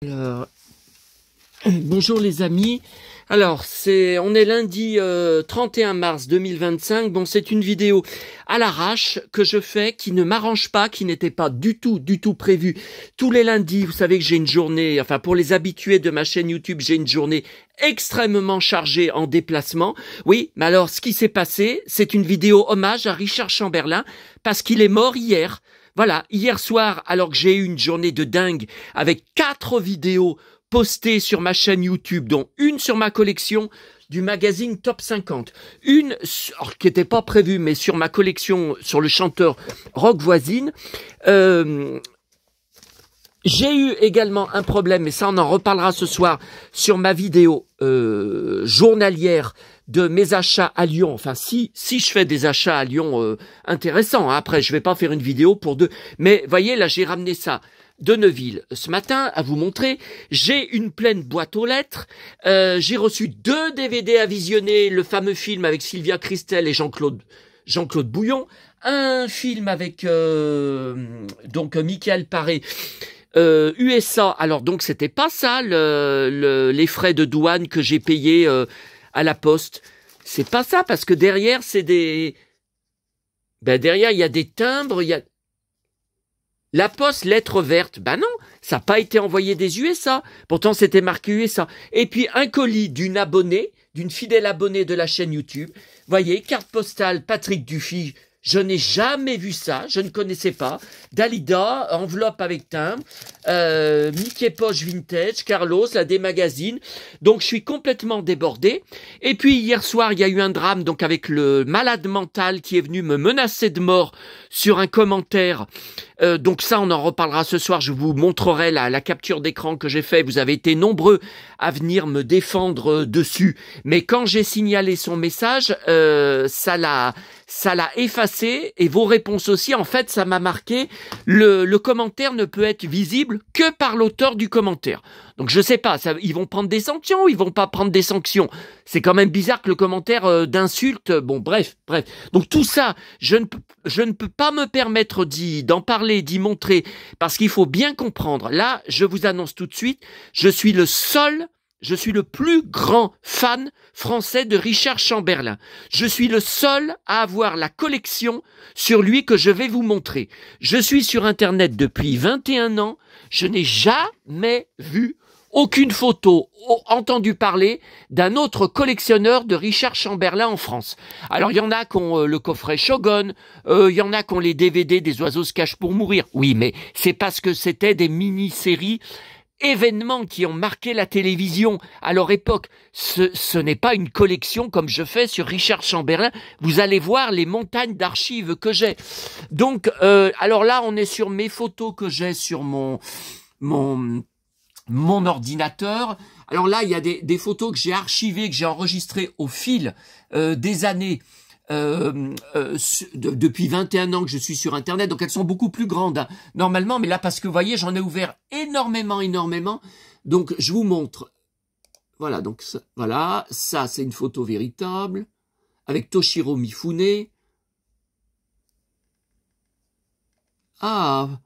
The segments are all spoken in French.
Alors, bonjour les amis. Alors, on est lundi 31 mars 2025. Bon, c'est une vidéo à l'arrache que je fais, qui ne m'arrange pas, qui n'était pas du tout prévue. Tous les lundis, vous savez que j'ai une journée, enfin pour les habitués de ma chaîne YouTube, j'ai une journée extrêmement chargée en déplacement. Oui, mais alors ce qui s'est passé, c'est une vidéo hommage à Richard Chamberlain, parce qu'il est mort hier. Voilà, hier soir, alors que j'ai eu une journée de dingue, avec 4 vidéos postées sur ma chaîne YouTube, dont une sur ma collection du magazine Top 50, une qui n'était pas prévue, mais sur ma collection sur le chanteur Rock Voisine. J'ai eu également un problème, mais ça on en reparlera ce soir, sur ma vidéo journalière de mes achats à Lyon. Enfin, si je fais des achats à Lyon intéressants, hein. Après je vais pas faire une vidéo pour deux, mais voyez là j'ai ramené ça de Neuville ce matin à vous montrer. J'ai une pleine boîte aux lettres, j'ai reçu 2 DVD à visionner, le fameux film avec Sylvia Christel et Jean-Claude Bouillon, un film avec donc Michael Paré, USA. Alors donc c'était pas ça les frais de douane que j'ai payés à la poste. C'est pas ça, parce que derrière c'est derrière il y a des timbres, il y a la poste lettre verte. Ben non, ça n'a pas été envoyé des USA. Pourtant c'était marqué USA. Et puis un colis d'une fidèle abonnée de la chaîne YouTube. Voyez, carte postale Patrick Dufy. Je n'ai jamais vu ça, je ne connaissais pas. Dalida, enveloppe avec timbre, Mickey Poche Vintage, Carlos, la Magazine. Donc je suis complètement débordé. Et puis hier soir, il y a eu un drame, donc avec le malade mental qui est venu me menacer de mort sur un commentaire. Donc ça, on en reparlera ce soir. Je vous montrerai la capture d'écran que j'ai fait. Vous avez été nombreux à venir me défendre dessus. Mais quand j'ai signalé son message, ça l'a effacé, et vos réponses aussi. En fait, ça m'a marqué. Le commentaire ne peut être visible que par l'auteur du commentaire. Donc je sais pas, ils vont prendre des sanctions ou ils vont pas prendre des sanctions. C'est quand même bizarre que le commentaire d'insulte. Bon, bref. Donc tout ça, je ne peux pas me permettre d'en parler, d'y montrer, parce qu'il faut bien comprendre. Là, je vous annonce tout de suite, je suis le plus grand fan français de Richard Chamberlain. Je suis le seul à avoir la collection sur lui que je vais vous montrer. Je suis sur Internet depuis 21 ans. Je n'ai jamais vu aucune photo, entendu parler d'un autre collectionneur de Richard Chamberlain en France. Alors il y en a qui ont le coffret Shogun, il y en a qui ont les DVD des oiseaux se cachent pour mourir. Oui, mais c'est parce que c'était des mini-séries événements qui ont marqué la télévision à leur époque. Ce n'est pas une collection comme je fais sur Richard Chamberlain. Vous allez voir les montagnes d'archives que j'ai. Donc, alors là, on est sur mes photos que j'ai sur mon ordinateur. Alors là, il y a des photos que j'ai archivées, que j'ai enregistrées au fil des années. Depuis 21 ans que je suis sur Internet, donc elles sont beaucoup plus grandes, hein, normalement, mais là, parce que vous voyez, j'en ai ouvert énormément, donc je vous montre. Voilà, donc voilà, ça c'est une photo véritable, avec Toshiro Mifune. Ah,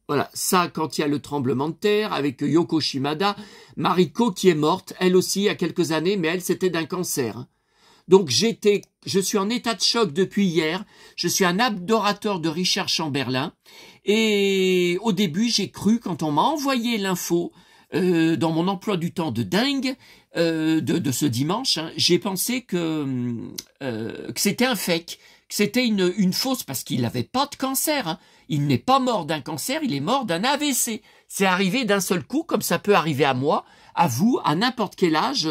voilà, ça quand il y a le tremblement de terre, avec Yoko Shimada, Mariko qui est morte, elle aussi, il y a quelques années, mais elle, c'était d'un cancer, hein. Donc je suis en état de choc depuis hier. Je suis un adorateur de Richard Chamberlain. Et au début, j'ai cru, quand on m'a envoyé l'info dans mon emploi du temps de dingue de ce dimanche, hein, j'ai pensé que c'était un fake, que c'était une fausse, parce qu'il n'avait pas de cancer, hein. Il n'est pas mort d'un cancer, il est mort d'un AVC. C'est arrivé d'un seul coup, comme ça peut arriver à moi, à vous, à n'importe quel âge,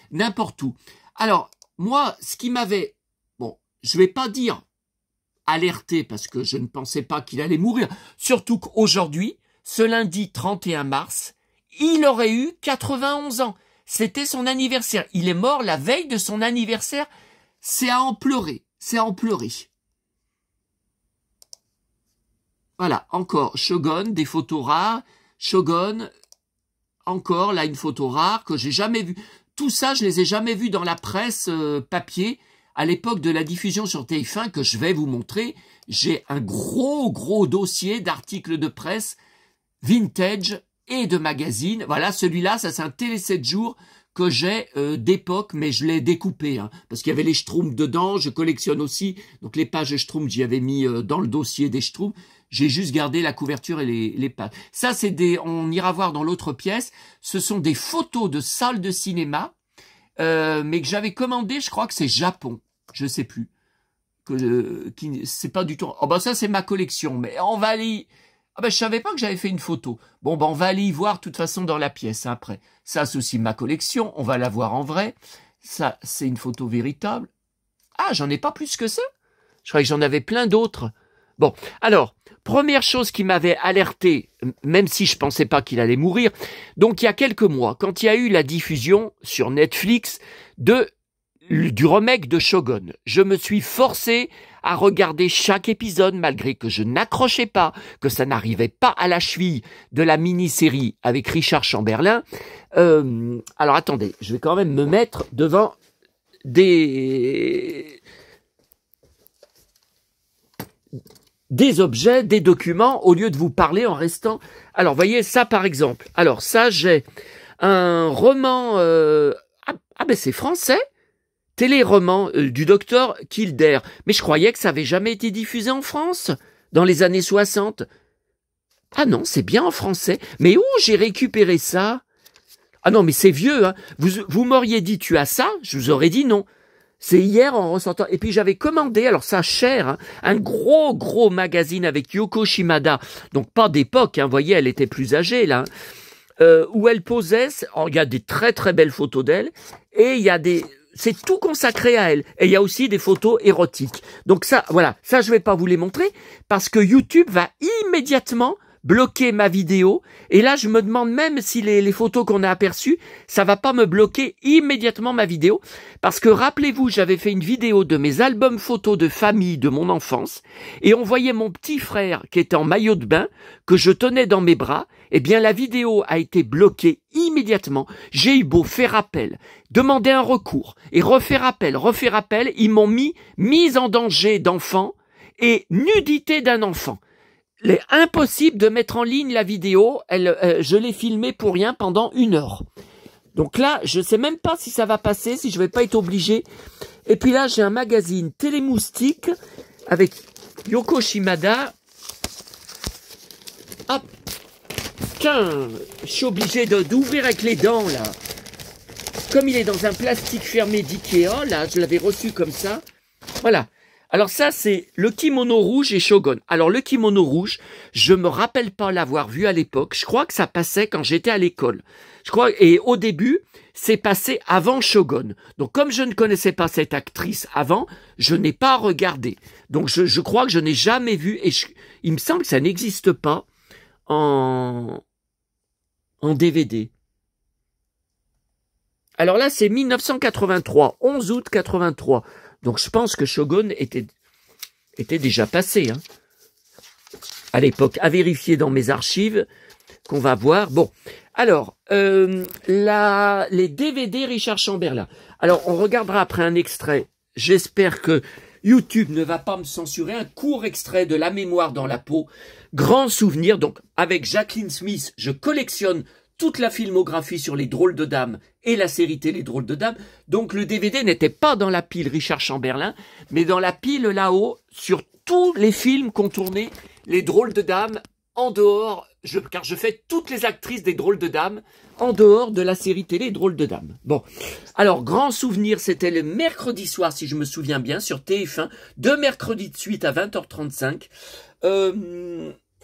n'importe où. Alors, moi, ce qui m'avait, bon, je vais pas dire alerté, parce que je ne pensais pas qu'il allait mourir, surtout qu'aujourd'hui, ce lundi 31 mars, il aurait eu 91 ans. C'était son anniversaire. Il est mort la veille de son anniversaire. C'est à en pleurer. C'est à en pleurer. Voilà, encore Shogun, des photos rares. Shogun, encore là une photo rare que j'ai jamais vue. Tout ça, je les ai jamais vus dans la presse papier à l'époque de la diffusion sur TF1 que je vais vous montrer. J'ai un gros dossier d'articles de presse vintage et de magazine. Voilà, celui-là, ça c'est un télé 7 jours que j'ai d'époque, mais je l'ai découpé, hein, parce qu'il y avait les Schtroumpfs dedans, je collectionne aussi, donc les pages Schtroumpfs, j'y avais mis dans le dossier des Schtroumpfs, j'ai juste gardé la couverture et les pages. Ça, c'est on ira voir dans l'autre pièce, ce sont des photos de salles de cinéma, mais que j'avais commandé, je crois que c'est Japon, je sais plus, c'est pas du tout, oh ben ça c'est ma collection, mais on va aller... Ah ben, je savais pas que j'avais fait une photo. Bon, ben, on va aller y voir, de toute façon, dans la pièce, hein, après. Ça, c'est aussi ma collection. On va la voir en vrai. Ça, c'est une photo véritable. Ah, j'en ai pas plus que ça. Je croyais que j'en avais plein d'autres. Bon, alors, première chose qui m'avait alerté, même si je pensais pas qu'il allait mourir. Donc, il y a quelques mois, quand il y a eu la diffusion sur Netflix du remake de Shogun, je me suis forcé à regarder chaque épisode malgré que je n'accrochais pas, que ça n'arrivait pas à la cheville de la mini-série avec Richard Chamberlain. Alors attendez, je vais quand même me mettre devant des objets, des documents, au lieu de vous parler en restant... Alors voyez ça par exemple. Alors ça, j'ai un roman... Ah ben c'est français, téléroman du docteur Kildare. Mais je croyais que ça avait jamais été diffusé en France, dans les années 60. Ah non, c'est bien en français. Mais où j'ai récupéré ça? Ah non, mais c'est vieux, hein. Vous m'auriez dit, tu as ça? Je vous aurais dit non. C'est hier en ressortant. Et puis j'avais commandé, alors ça cher, hein, un gros magazine avec Yoko Shimada. Donc pas d'époque, hein, vous voyez, elle était plus âgée, là. Où elle posait, il y a des très belles photos d'elle, et il y a c'est tout consacré à elle. Et il y a aussi des photos érotiques. Donc ça, voilà, ça je vais pas vous les montrer parce que YouTube va immédiatement bloquer ma vidéo. Et là, je me demande même si les photos qu'on a aperçues, ça va pas me bloquer immédiatement ma vidéo. Parce que rappelez-vous, j'avais fait une vidéo de mes albums photos de famille de mon enfance et on voyait mon petit frère qui était en maillot de bain, que je tenais dans mes bras. Eh bien, la vidéo a été bloquée immédiatement. J'ai eu beau faire appel, demander un recours et refaire appel. Ils m'ont mis mise en danger d'enfant et nudité d'un enfant. Il est impossible de mettre en ligne la vidéo. Je l'ai filmée pour rien pendant 1 heure. Donc là, je sais même pas si ça va passer, si je vais pas être obligé. Et puis là, j'ai un magazine Télémoustique avec Yoko Shimada. Hop. Tiens, je suis obligé d'ouvrir avec les dents, là. Comme il est dans un plastique fermé d'Ikea, là, je l'avais reçu comme ça. Voilà. Alors ça, c'est le kimono rouge et Shogun. Alors le kimono rouge, je me rappelle pas l'avoir vu à l'époque. Je crois que ça passait quand j'étais à l'école. Et au début, c'est passé avant Shogun. Donc comme je ne connaissais pas cette actrice avant, je n'ai pas regardé. Donc je crois que je n'ai jamais vu, et il me semble que ça n'existe pas en DVD. Alors là, c'est 1983, 11 août 83. Donc je pense que Shogun était déjà passé, hein, à l'époque. À vérifier dans mes archives qu'on va voir. Bon, alors, les DVD Richard Chamberlain. Alors, on regardera après un extrait. J'espère que YouTube ne va pas me censurer. Un court extrait de La mémoire dans la peau. Grand souvenir. Donc, avec Jacqueline Smith, je collectionne toute la filmographie sur les drôles de dames et la série télé Drôles de dames. Donc le DVD n'était pas dans la pile Richard Chamberlain, mais dans la pile là-haut sur tous les films qu'ont tourné les drôles de dames en dehors, car je fais toutes les actrices des drôles de dames en dehors de la série télé Drôles de dames. Bon, alors grand souvenir, c'était le mercredi soir, si je me souviens bien, sur TF1, 2 mercredis de suite à 20h35.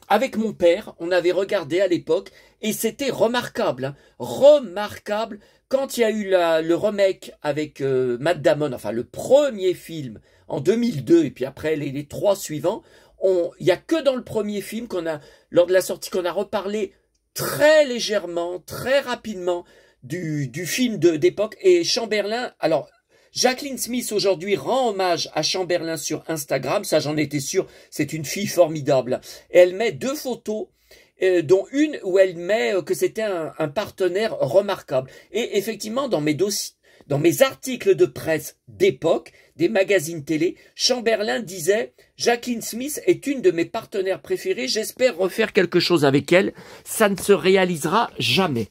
Avec mon père, on avait regardé à l'époque, et c'était remarquable, hein, remarquable, quand il y a eu le remake avec Matt Damon, enfin le premier film en 2002, et puis après les 3 suivants, il n'y a que dans le premier film lors de la sortie, qu'on a reparlé très légèrement, très rapidement du film d'époque, et Chamberlain, alors... Jacqueline Smith aujourd'hui rend hommage à Chamberlain sur Instagram, ça j'en étais sûr, c'est une fille formidable. Et elle met 2 photos, dont une où elle met que c'était un partenaire remarquable. Et effectivement, dans mes dossiers, dans mes articles de presse d'époque, des magazines télé, Chamberlain disait « Jacqueline Smith est une de mes partenaires préférées, j'espère refaire quelque chose avec elle, ça ne se réalisera jamais. »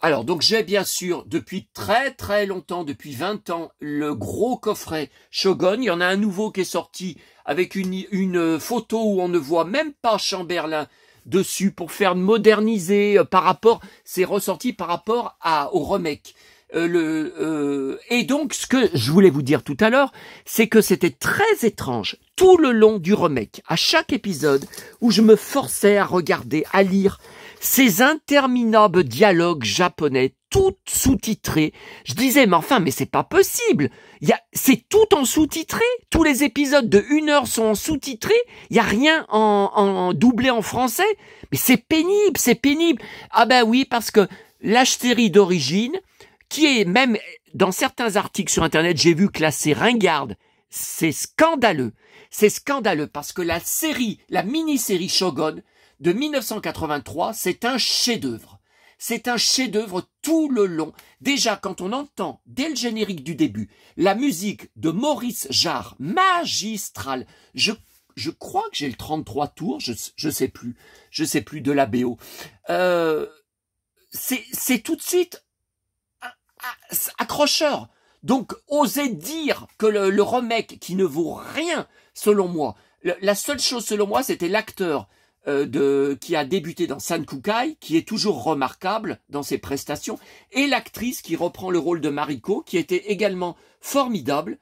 Alors, donc j'ai bien sûr, depuis très très longtemps, depuis 20 ans, le gros coffret Shogun. Il y en a un nouveau qui est sorti avec une photo où on ne voit même pas Chamberlain dessus pour faire moderniser par rapport, c'est ressorti par rapport au remake. Et donc, ce que je voulais vous dire tout à l'heure, c'est que c'était très étrange tout le long du remake, à chaque épisode où je me forçais à regarder, à lire ces interminables dialogues japonais, tout sous-titrés. Je disais, mais enfin, mais c'est pas possible. C'est tout en sous-titré. Tous les épisodes de 1 heure sont en sous-titré. Il y a rien en doublé en français. Mais c'est pénible, c'est pénible. Ah ben oui, parce que la série d'origine, qui est même dans certains articles sur Internet, j'ai vu classée ringarde. C'est scandaleux. C'est scandaleux parce que la mini-série Shogun de 1983, c'est un chef-d'œuvre. C'est un chef-d'œuvre tout le long. Déjà, quand on entend, dès le générique du début, la musique de Maurice Jarre, magistrale. Je crois que j'ai le 33 tours, je sais plus de la BO. C'est tout de suite accrocheur. Donc, oser dire que le remake qui ne vaut rien, selon moi, la seule chose selon moi, c'était l'acteur qui a débuté dans Sankukai, qui est toujours remarquable dans ses prestations, et l'actrice qui reprend le rôle de Mariko, qui était également formidable.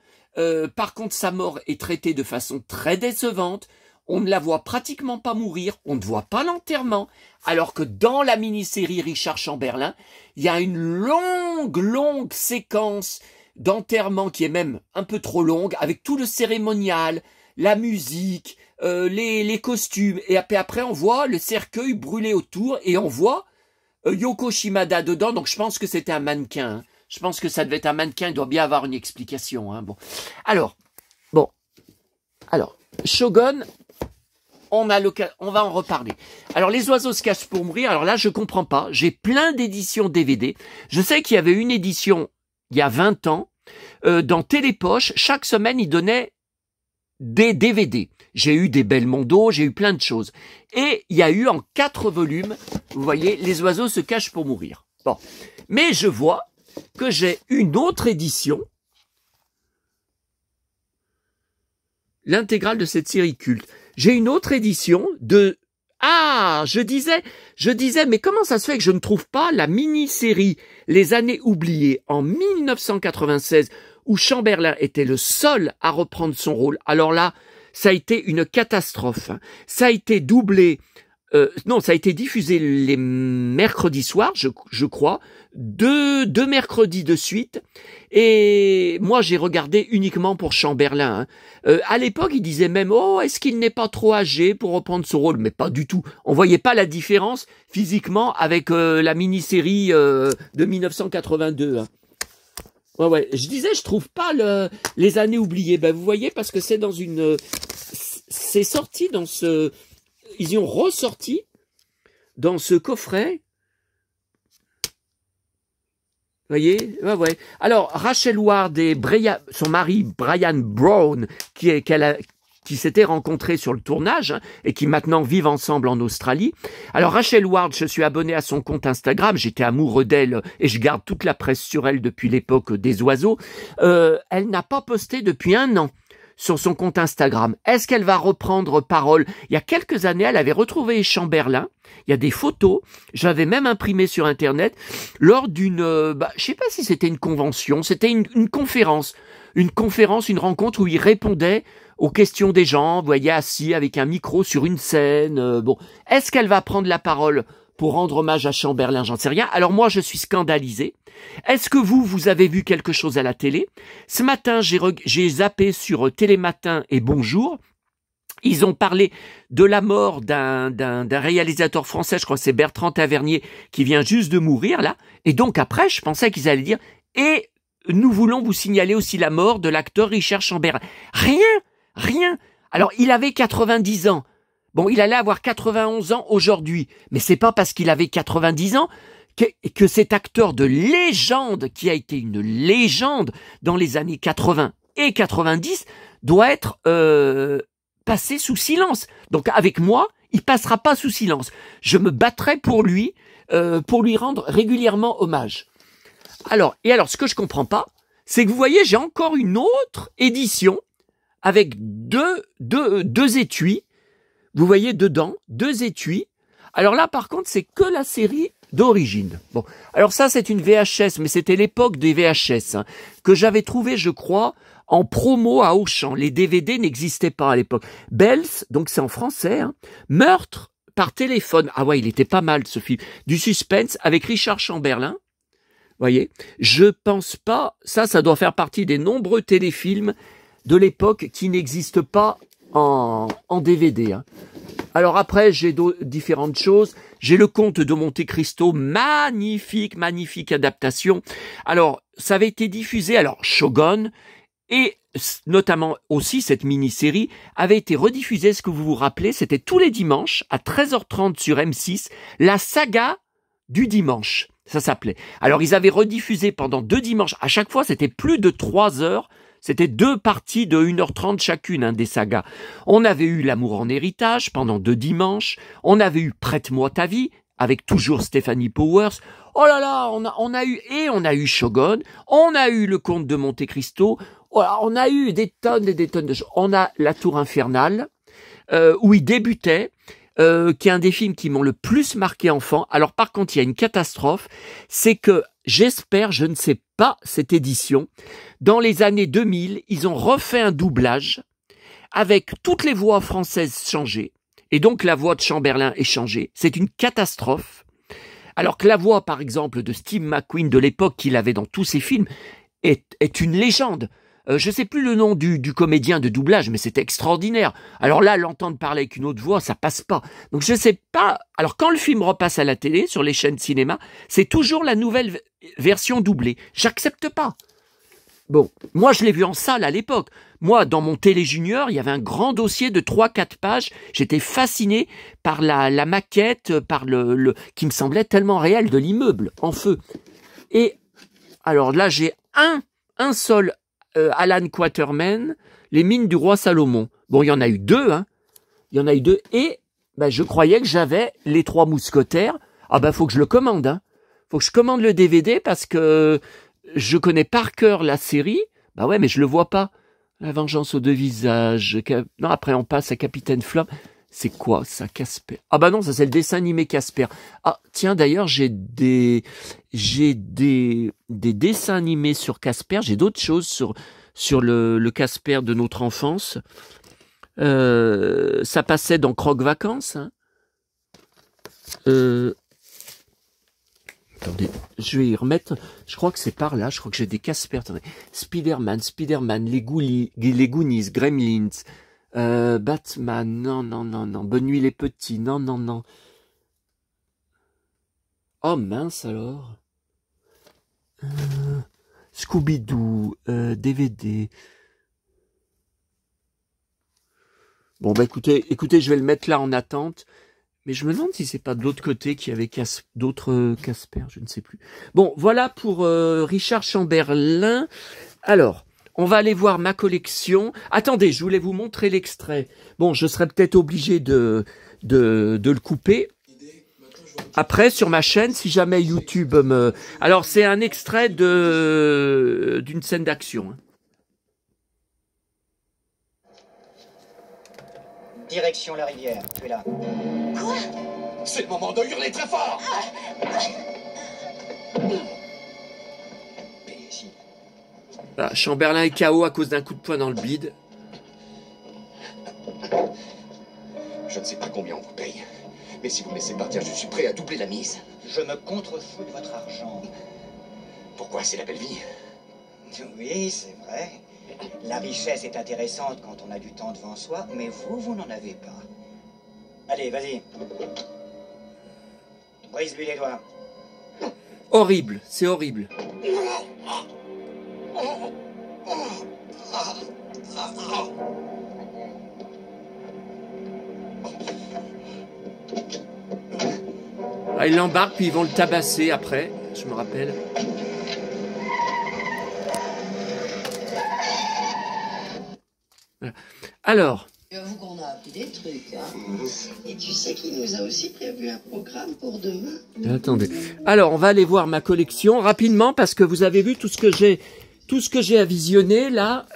Par contre, sa mort est traitée de façon très décevante. On ne la voit pratiquement pas mourir, on ne voit pas l'enterrement, alors que dans la mini-série Richard Chamberlain, il y a une longue séquence d'enterrement qui est même un peu trop longue, avec tout le cérémonial, la musique, les costumes, et après on voit le cercueil brûlé autour, et on voit Yoko Shimada dedans, donc je pense que c'était un mannequin. Hein. Je pense que ça devait être un mannequin, il doit bien avoir une explication. Hein. Alors, Shogun, on va en reparler. Alors, Les oiseaux se cachent pour mourir, alors là, je comprends pas. J'ai plein d'éditions DVD. Je sais qu'il y avait une édition, il y a 20 ans, dans Télépoche, chaque semaine, ils donnaient des DVD. J'ai eu des Belmondo, j'ai eu plein de choses. Et il y a eu en 4 volumes, vous voyez, Les oiseaux se cachent pour mourir. Bon. Mais je vois que j'ai une autre édition, l'intégrale de cette série culte. J'ai une autre édition de... Ah, je disais, mais comment ça se fait que je ne trouve pas la mini-série Les années oubliées en 1996 où Chamberlain était le seul à reprendre son rôle. Alors là, ça a été une catastrophe. Ça a été doublé, ça a été diffusé les mercredis soirs, je crois, deux mercredis de suite. Et moi, j'ai regardé uniquement pour Chamberlain. Hein. À l'époque, il disait même « Oh, est-ce qu'il n'est pas trop âgé pour reprendre ce rôle ?» Mais pas du tout. On voyait pas la différence physiquement avec la mini-série de 1982. Hein. Ouais. Je disais, je trouve pas les années oubliées. Ben, vous voyez, parce que c'est dans c'est sorti dans ils y ont ressorti dans ce coffret. Vous voyez? Ouais. Alors, Rachel Ward et son mari, Brian Brown, qui s'étaient rencontrés sur le tournage, hein, et qui maintenant vivent ensemble en Australie. Alors, Rachel Ward, je suis abonné à son compte Instagram, j'étais amoureux d'elle, et je garde toute la presse sur elle depuis l'époque des oiseaux. Elle n'a pas posté depuis 1 an sur son compte Instagram. Est-ce qu'elle va reprendre parole? Il y a quelques années, elle avait retrouvé Chamberlain. Il y a des photos. J'avais même imprimé sur Internet lors d'une... je sais pas si c'était une convention. C'était une conférence. Une rencontre où il répondait aux questions des gens. Vous voyez, assis avec un micro sur une scène. Est-ce qu'elle va prendre la parole pour rendre hommage à Chamberlain? J'en sais rien. Alors moi, je suis scandalisé. Est-ce que vous avez vu quelque chose à la télé? Ce matin, j'ai zappé sur Télématin et Bonjour. Ils ont parlé de la mort d'un réalisateur français, je crois que c'est Bertrand Tavernier, qui vient juste de mourir, là. Et donc après, je pensais qu'ils allaient dire « Et nous voulons vous signaler aussi la mort de l'acteur Richard Chamberlain. » Rien. Alors, il avait 90 ans. Bon, il allait avoir 91 ans aujourd'hui. Mais c'est pas parce qu'il avait 90 ans que cet acteur de légende, qui a été une légende dans les années 80 et 90, doit être passé sous silence. Donc, avec moi, il passera pas sous silence. Je me battrai pour lui rendre régulièrement hommage. Alors, ce que je comprends pas, c'est que vous voyez, j'ai encore une autre édition avec deux étuis. Vous voyez dedans, 2 étuis. Alors là, par contre, c'est que la série d'origine. Bon, alors ça, c'est une VHS, mais c'était l'époque des VHS, que j'avais trouvé, je crois, en promo à Auchan. Les DVD n'existaient pas à l'époque. Bells, donc c'est en français, Meurtre par téléphone. Ah ouais, il était pas mal ce film. Du suspense avec Richard Chamberlain. Voyez, je pense pas, ça doit faire partie des nombreux téléfilms de l'époque qui n'existent pas en DVD. Alors après, j'ai différentes choses. J'ai le Comte de Monte Cristo, magnifique adaptation. Alors, ça avait été diffusé, alors Shogun, et notamment aussi cette mini-série avait été rediffusée, est-ce que vous vous rappelez, c'était tous les dimanches à 13h30 sur M6, la saga du dimanche, ça s'appelait. Alors ils avaient rediffusé pendant 2 dimanches, à chaque fois c'était plus de 3 heures, c'était 2 parties de 1h30 chacune des sagas. On avait eu L'amour en héritage pendant 2 dimanches, on avait eu Prête-moi ta vie, avec toujours Stephanie Powers. Oh là là, on a eu Shogun, on a eu Le Comte de Monte Cristo, on a eu des tonnes et des tonnes de choses. On a La Tour Infernale, où il débutait, qui est un des films qui m'ont le plus marqué enfant. Alors par contre, il y a une catastrophe, c'est que j'espère, je ne sais pas, cette édition, dans les années 2000, ils ont refait un doublage avec toutes les voix françaises changées, et donc la voix de Chamberlain est changée. C'est une catastrophe. Alors que la voix, par exemple, de Steve McQueen de l'époque qu'il avait dans tous ses films est une légende. Je sais plus le nom du comédien de doublage, mais c'est extraordinaire. Alors là, l'entendre parler avec une autre voix, ça passe pas. Donc je sais pas. Alors quand le film repasse à la télé, sur les chaînes cinéma, c'est toujours la nouvelle version doublée. J'accepte pas. Bon, moi je l'ai vu en salle à l'époque. Moi, dans mon Télé Junior, il y avait un grand dossier de 3-4 pages. J'étais fasciné par la maquette, par qui me semblait tellement réel de l'immeuble en feu. Et alors là, j'ai un seul Alan Quatermain, Les Mines du Roi Salomon. Bon, il y en a eu 2, Il y en a eu 2. Et je croyais que j'avais Les 3 Mousquetaires. Ah faut que je le commande, Faut que je commande le DVD parce que je connais par cœur la série. Bah ouais, mais je le vois pas. La vengeance aux 2 visages. Non, après on passe à Capitaine Flamme. C'est quoi ça, Casper? Ah bah non, ça c'est le dessin animé Casper. Ah tiens, d'ailleurs j'ai des dessins animés sur Casper. J'ai d'autres choses sur le Casper de notre enfance. Ça passait dans Croque Vacances. Attendez, je vais y remettre. Je crois que c'est par là. Je crois que j'ai des Casper. Attendez. Spider-Man, les Goonies, Gremlins, Batman. Non. Bonne nuit les petits. Non. Oh mince alors. Scooby-Doo, DVD. Bon écoutez, je vais le mettre là en attente. Mais je me demande si c'est pas de l'autre côté qu'il y avait d'autres Casper, je ne sais plus. Bon, voilà pour Richard Chamberlain. Alors, on va aller voir ma collection. Attendez, je voulais vous montrer l'extrait. Bon, je serais peut-être obligé de le couper. Après, sur ma chaîne, si jamais YouTube me... Alors, c'est un extrait d'une scène d'action. Direction la rivière, tu es là. Quoi? C'est le moment de hurler très fort. Ici. Voilà, Chamberlain est KO à cause d'un coup de poing dans le bide. Je ne sais pas combien on vous paye, mais si vous me laissez partir, je suis prêt à doubler la mise. Je me contrefous de votre argent. Pourquoi? C'est la belle vie. Oui, c'est vrai. La richesse est intéressante quand on a du temps devant soi, mais vous n'en avez pas. Allez, vas-y. Brise-lui les doigts. Horrible, c'est horrible. Ah, ils l'embarquent, puis ils vont le tabasser après, je me rappelle. Voilà. Alors... J'avoue qu'on a appris des trucs, hein. Et tu sais qu'il nous a aussi prévu un programme pour demain. Attendez. Alors, on va aller voir ma collection rapidement, parce que vous avez vu tout ce que j'ai à visionner, là.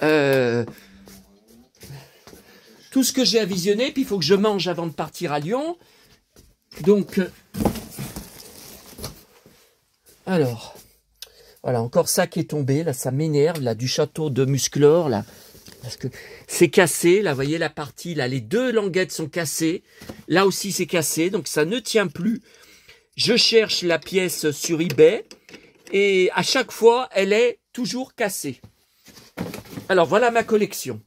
Tout ce que j'ai à visionner, puis il faut que je mange avant de partir à Lyon. Donc, alors, voilà, encore ça qui est tombé, là, ça m'énerve, là, du château de Musclor, là, parce que c'est cassé, là, vous voyez la partie, là, les deux languettes sont cassées, là aussi c'est cassé, donc ça ne tient plus. Je cherche la pièce sur eBay, et à chaque fois, elle est toujours cassée. Alors, voilà ma collection.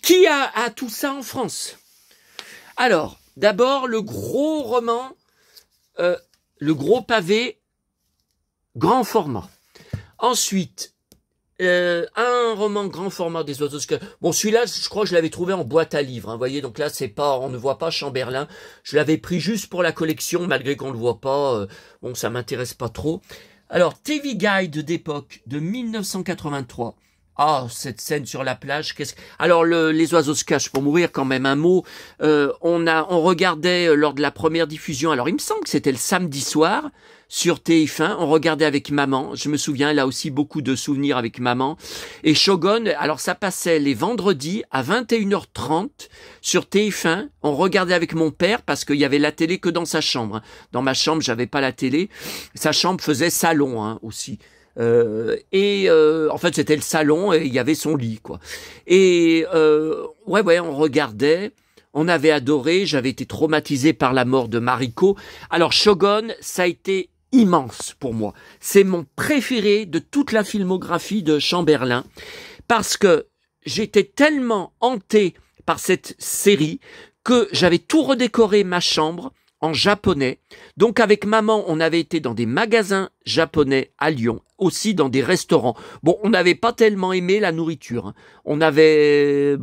Qui a tout ça en France? Alors, d'abord, le gros roman, le gros pavé, grand format. Ensuite, un roman grand format des oiseaux. Bon, celui-là, je crois que je l'avais trouvé en boîte à livres. Hein, vous voyez, donc là, c'est pas, on ne voit pas Chamberlain. Je l'avais pris juste pour la collection, malgré qu'on ne le voit pas. Bon, ça m'intéresse pas trop. Alors, TV Guide d'époque de 1983. Ah, cette scène sur la plage, Alors, les oiseaux se cachent pour mourir, quand même, un mot. On regardait lors de la première diffusion, alors il me semble que c'était le samedi soir, sur TF1, on regardait avec maman, je me souviens, là aussi beaucoup de souvenirs avec maman, et Shogun, alors ça passait les vendredis à 21h30 sur TF1, on regardait avec mon père, parce qu'il y avait la télé que dans sa chambre. Dans ma chambre, j'avais pas la télé, sa chambre faisait salon, hein, aussi. En fait c'était le salon et il y avait son lit, quoi. Et ouais, on regardait, on avait adoré, j'avais été traumatisé par la mort de Mariko. Alors Shogun, ça a été immense pour moi. C'est mon préféré de toute la filmographie de Chamberlain, parce que j'étais tellement hanté par cette série que j'avais tout redécoré ma chambre en japonais. Donc avec maman, on avait été dans des magasins japonais à Lyon, aussi dans des restaurants. Bon, on n'avait pas tellement aimé la nourriture. Hein. On n'était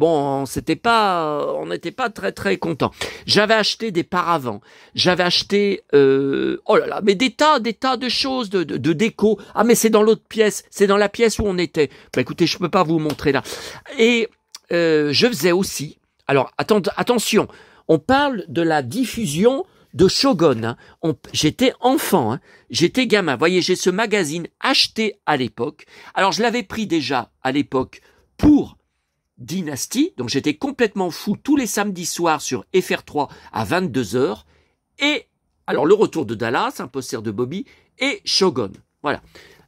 pas très très contents. J'avais acheté des paravents. J'avais acheté, oh là là, mais des tas de choses, de déco. Ah, mais c'est dans l'autre pièce. C'est dans la pièce où on était. Bah écoutez, je peux pas vous montrer là. Et je faisais aussi. Alors attention, on parle de la diffusion de Shogun, hein. J'étais enfant, hein. J'étais gamin. Vous voyez, j'ai ce magazine acheté à l'époque. Alors, je l'avais pris déjà à l'époque pour Dynasty. Donc, j'étais complètement fou tous les samedis soirs sur FR3 à 22h. Et, alors, le retour de Dallas, un poster de Bobby, et Shogun. Voilà.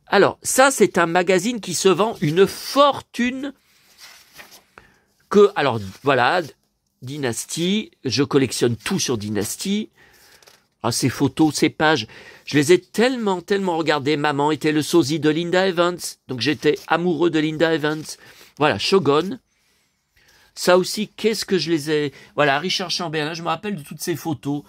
Alors, ça, c'est un magazine qui se vend une fortune alors, voilà, Dynasty, je collectionne tout sur Dynasty. Ah, ces photos, ces pages, je les ai tellement regardées. Maman était le sosie de Linda Evans, donc j'étais amoureux de Linda Evans. Voilà, Shogun. Ça aussi, qu'est-ce que je les ai... Voilà, Richard Chamberlain, je me rappelle de toutes ces photos.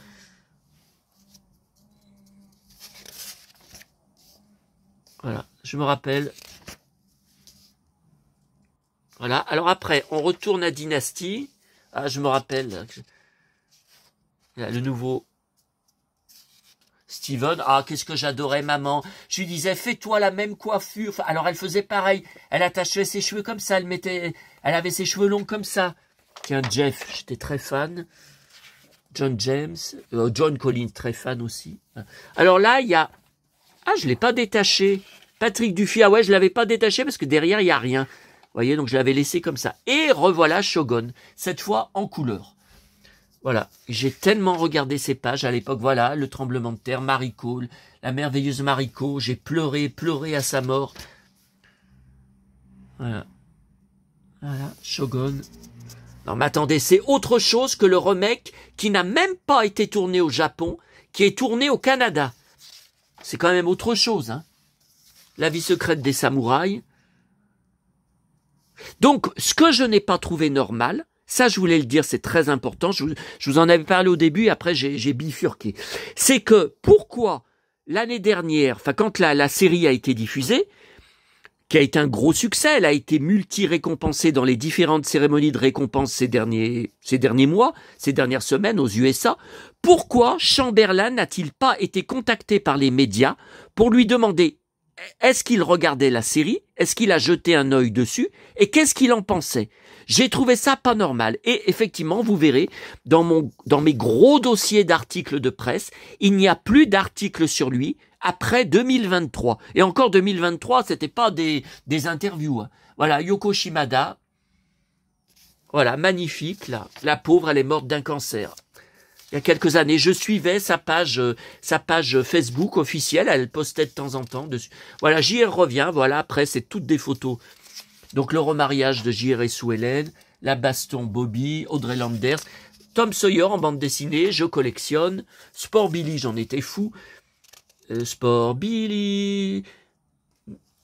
Voilà, je me rappelle. Voilà, alors après, on retourne à Dynasty. Ah, je me rappelle. Le nouveau... Steven, ah, qu'est-ce que j'adorais maman. Je lui disais, fais-toi la même coiffure. Enfin, alors elle faisait pareil. Elle attachait ses cheveux comme ça. Elle avait ses cheveux longs comme ça. Tiens, Jeff, j'étais très fan. John James, John Collins, très fan aussi. Alors là, il y a... Ah, je l'ai pas détaché. Patrick Dufy, ah ouais, je l'avais pas détaché parce que derrière, il y a rien. Vous voyez, donc je l'avais laissé comme ça. Et revoilà Shogun, cette fois en couleur. Voilà, j'ai tellement regardé ces pages à l'époque, voilà, le tremblement de terre, Mariko, la merveilleuse Mariko, j'ai pleuré à sa mort. Voilà, Shogun. Non mais attendez, c'est autre chose que le remake qui n'a même pas été tourné au Japon, qui est tourné au Canada. C'est quand même autre chose, hein. La vie secrète des samouraïs. Donc, ce que je n'ai pas trouvé normal, ça, je voulais le dire, c'est très important. Je vous en avais parlé au début, et après j'ai bifurqué. C'est que pourquoi l'année dernière, enfin quand la série a été diffusée, qui a été un gros succès. Elle a été multi-récompensée dans les différentes cérémonies de récompense ces derniers mois, ces dernières semaines aux USA. Pourquoi Chamberlain n'a-t-il pas été contacté par les médias pour lui demander est-ce qu'il regardait la série, est-ce qu'il a jeté un œil dessus et qu'est-ce qu'il en pensait? J'ai trouvé ça pas normal. Et effectivement, vous verrez, dans mes gros dossiers d'articles de presse, il n'y a plus d'articles sur lui après 2023. Et encore 2023, c'était pas des interviews. Hein. Voilà, Yoko Shimada. Voilà, magnifique, là. La pauvre, elle est morte d'un cancer. Il y a quelques années, je suivais sa page Facebook officielle, elle postait de temps en temps dessus. Voilà, JR revient, voilà, après c'est toutes des photos. Donc le remariage de JR et Sue Ellen, la baston Bobby, Audrey Landers, Tom Sawyer en bande dessinée, je collectionne, Sport Billy, j'en étais fou. Sport Billy,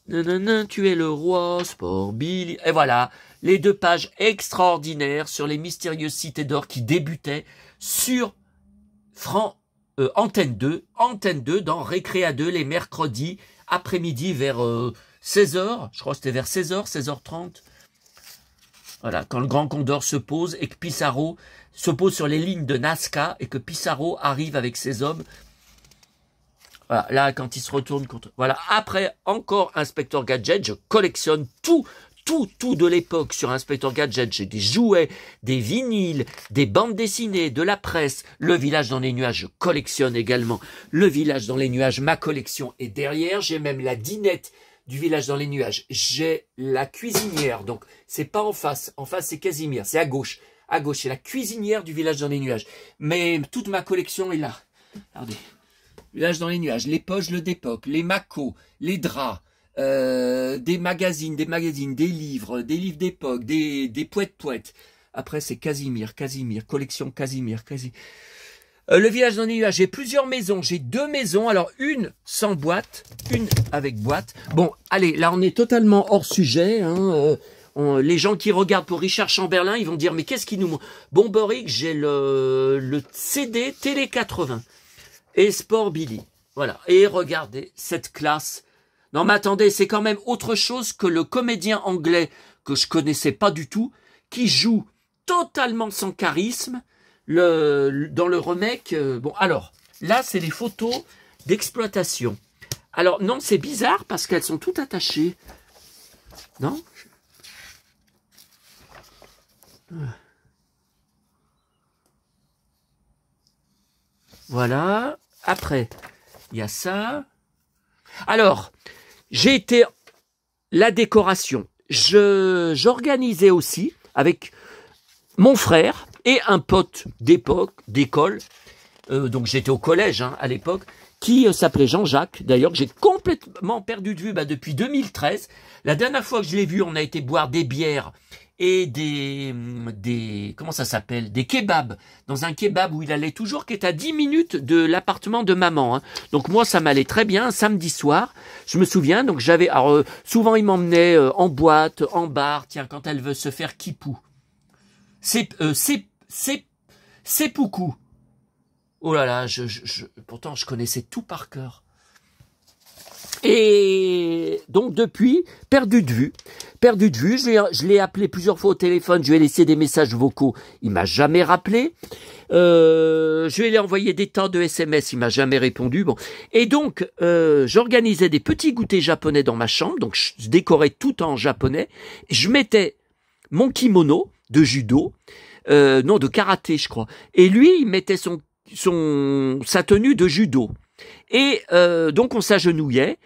nanana, tu es le roi, Sport Billy. Et voilà, les 2 pages extraordinaires sur les mystérieuses cités d'or qui débutaient sur Antenne 2 dans Récréa 2 les mercredis après-midi vers 16h, je crois que c'était vers 16h, 16h30. Voilà, quand le Grand Condor se pose et que Pissarro se pose sur les lignes de Nazca et que Pissarro arrive avec ses hommes. Voilà, là, quand il se retourne contre... Voilà, après, encore Inspecteur Gadget, je collectionne tout de l'époque sur Inspecteur Gadget. J'ai des jouets, des vinyles, des bandes dessinées, de la presse. Le Village dans les nuages, je collectionne également. Le Village dans les nuages, ma collection est derrière. J'ai même la dinette du Village dans les nuages. J'ai la cuisinière, donc c'est pas en face. En face, c'est Casimir, c'est à gauche. À gauche, c'est la cuisinière du Village dans les nuages. Mais toute ma collection est là. Regardez. Village dans les nuages, les poches d'époque, les macos, les draps, des magazines, des livres d'époque, des poètes. Après, c'est Casimir, collection Casimir. Le Village dans les nuages, j'ai plusieurs maisons, j'ai 2 maisons, alors une sans boîte, une avec boîte. Bon, allez, là on est totalement hors sujet, hein, les gens qui regardent pour Richard Chamberlain, ils vont dire, mais qu'est-ce qui nous montre? Bon, Boric, j'ai le CD Télé 80 et Sport Billy. Voilà, et regardez cette classe. Non, mais attendez, c'est quand même autre chose que le comédien anglais que je connaissais pas du tout, qui joue totalement sans charisme dans le remake. Bon, alors, là, c'est les photos d'exploitation. Alors, non, c'est bizarre parce qu'elles sont toutes attachées. Non? Voilà. Après, il y a ça. Alors, j'ai été la décoration. J'organisais aussi avec mon frère et un pote d'école, donc j'étais au collège hein, à l'époque, qui s'appelait Jean-Jacques, d'ailleurs, que j'ai complètement perdu de vue depuis 2013. La dernière fois que je l'ai vu, on a été boire des bières et des comment ça s'appelle, des kebabs, dans un kebab où il allait toujours, qui est à 10 minutes de l'appartement de maman. Hein. Donc moi, ça m'allait très bien, un samedi soir, je me souviens, donc j'avais, alors souvent il m'emmenait en boîte, en bar, tiens, quand elle veut se faire kipou. C'est poucou. Oh là là, pourtant je connaissais tout par cœur. Et donc depuis, perdu de vue, je l'ai appelé plusieurs fois au téléphone, je lui ai laissé des messages vocaux, il m'a jamais rappelé, je lui ai envoyé des tas de SMS, il m'a jamais répondu, bon. Et donc, j'organisais des petits goûters japonais dans ma chambre, donc je décorais tout en japonais, je mettais mon kimono de judo, non de karaté je crois, et lui il mettait sa tenue de judo. Et donc on s'agenouillait.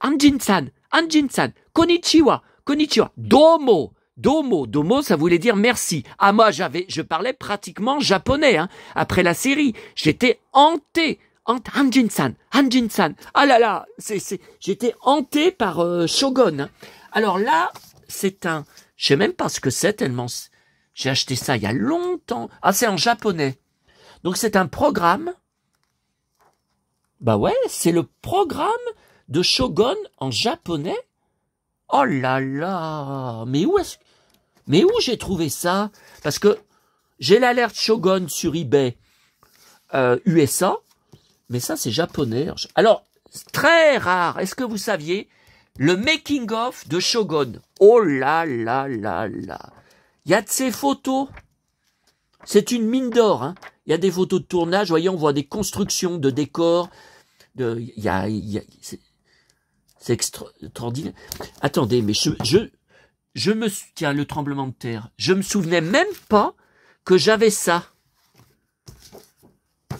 Anjin-san, konnichiwa, domo, ça voulait dire merci. Ah moi je parlais pratiquement japonais. Hein. Après la série, j'étais hanté. Anjin-san. Ah là là, j'étais hanté par Shogun. Hein. Alors là, je sais même pas ce que c'est tellement. J'ai acheté ça il y a longtemps. Ah c'est en japonais. Donc c'est un programme. Bah ouais, c'est le programme de Shogun en japonais. Oh là là, mais où j'ai trouvé ça? Parce que j'ai l'alerte Shogun sur eBay USA, mais ça c'est japonais. Alors, très rare, est-ce que vous saviez Le making-of de Shogun. Oh là là là là. Il y a de ces photos. C'est une mine d'or. Hein. Il y a des photos de tournage. Vous voyez, on voit des constructions de décors. C'est extraordinaire. Attendez, mais tiens, le tremblement de terre. Je me souvenais même pas que j'avais ça.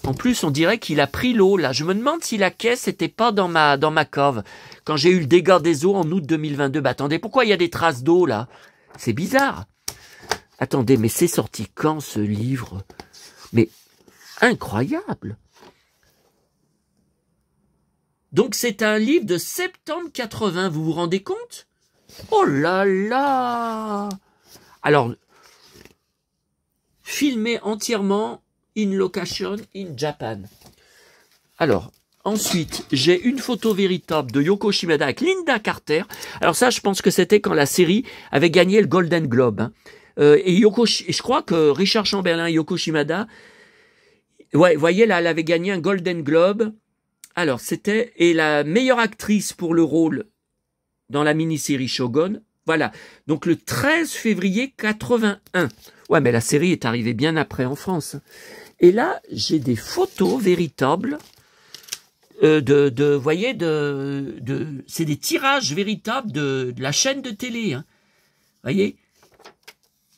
En plus, on dirait qu'il a pris l'eau, là. Je me demande si la caisse n'était pas dans ma cave. Quand j'ai eu le dégât des eaux en août 2022. Bah, attendez, pourquoi il y a des traces d'eau, là? C'est bizarre. Attendez, mais c'est sorti quand, ce livre? Mais, incroyable. Donc, c'est un livre de septembre 80. Vous vous rendez compte? Oh là là! Alors, filmé entièrement in location in Japan. Alors, ensuite, j'ai une photo véritable de Yoko Shimada avec Linda Carter. Alors ça, je pense que c'était quand la série avait gagné le Golden Globe. Hein. Et je crois que Richard Chamberlain et Yoko Shimada, ouais, vous voyez là, elle avait gagné un Golden Globe. Alors, c'était, et la meilleure actrice pour le rôle dans la mini-série Shogun, voilà. Donc le 13 février 81. Ouais, mais la série est arrivée bien après en France. Et là, j'ai des photos véritables vous voyez, c'est des tirages véritables de la chaîne de télé. Hein. Vous voyez,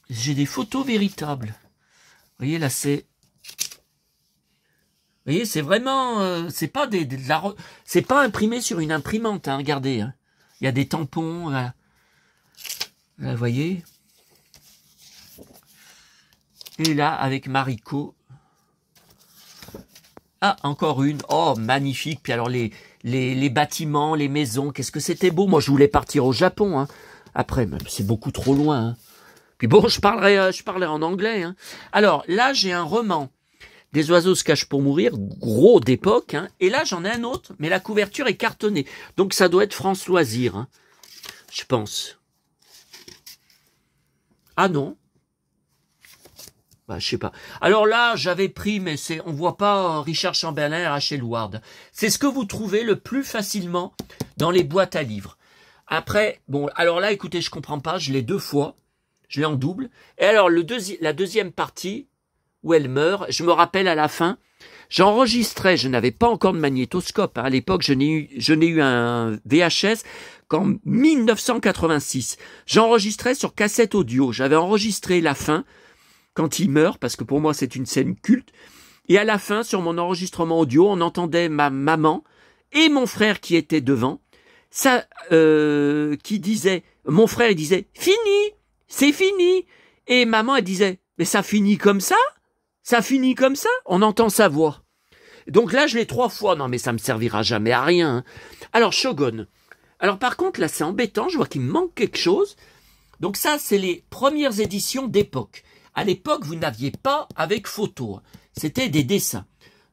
j'ai des photos véritables. Vous voyez, là, c'est... Vous voyez, c'est vraiment... c'est pas c'est pas imprimé sur une imprimante, hein, regardez. Hein. Il y a des tampons, là. Là, vous voyez. Et là, avec Mariko. Ah, encore une. Oh, magnifique. Puis alors, les bâtiments, les maisons, qu'est-ce que c'était beau. Moi, je voulais partir au Japon. Hein. Après, c'est beaucoup trop loin. Hein. Puis bon, je parlerai en anglais. Hein. Alors, là, j'ai un roman. Des oiseaux se cachent pour mourir, gros d'époque. Hein. Et là, j'en ai un autre, mais la couverture est cartonnée. Donc, ça doit être France Loisirs. Hein. Je pense. Ah non. Bah, je sais pas. Alors là, j'avais pris, mais on voit pas Richard Chamberlain et Rachel Ward. C'est ce que vous trouvez le plus facilement dans les boîtes à livres. Après, bon, alors là, écoutez, je comprends pas, je l'ai 2 fois. Je l'ai en double. Et alors, la deuxième partie, où elle meurt, je me rappelle à la fin, j'enregistrais, je n'avais pas encore de magnétoscope. Hein. À l'époque, je n'ai eu un VHS qu'en 1986. J'enregistrais sur cassette audio. J'avais enregistré la fin, quand il meurt, parce que pour moi c'est une scène culte, et à la fin, sur mon enregistrement audio, on entendait ma maman et mon frère qui était devant, ça, qui disait, mon frère il disait, fini, c'est fini, et maman elle disait, mais ça finit comme ça? Ça finit comme ça? On entend sa voix. Donc là, je l'ai 3 fois, non mais ça me servira jamais à rien. Hein. Alors, Shogun. Alors par contre, là c'est embêtant, je vois qu'il me manque quelque chose. Donc ça, c'est les premières éditions d'époque. À l'époque, vous n'aviez pas avec photo. C'était des dessins.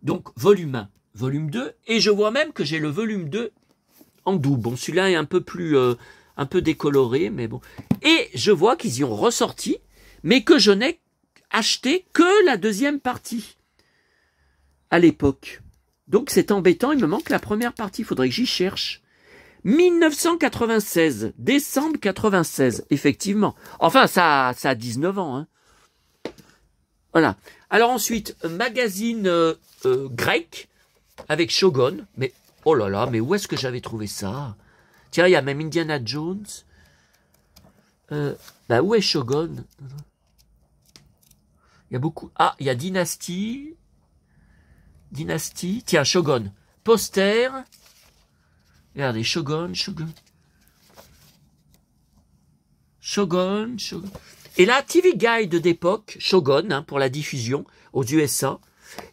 Donc, volume 1, volume 2. Et je vois même que j'ai le volume 2 en double. Bon, celui-là est un peu plus... un peu décoloré, mais bon. Et je vois qu'ils y ont ressorti, mais que je n'ai acheté que la deuxième partie. À l'époque. Donc, c'est embêtant. Il me manque la première partie. Il faudrait que j'y cherche. 1996. Décembre 96. Effectivement. Enfin, ça a 19 ans, hein. Voilà. Alors ensuite, magazine grec avec Shogun. Mais oh là là, mais où est-ce que j'avais trouvé ça? Tiens, il y a même Indiana Jones. Bah où est Shogun? Il y a beaucoup. Ah, il y a Dynasty. Dynasty. Tiens, Shogun. Poster. Regardez, Shogun. Et là, TV Guide d'époque, Shogun, hein, pour la diffusion aux USA.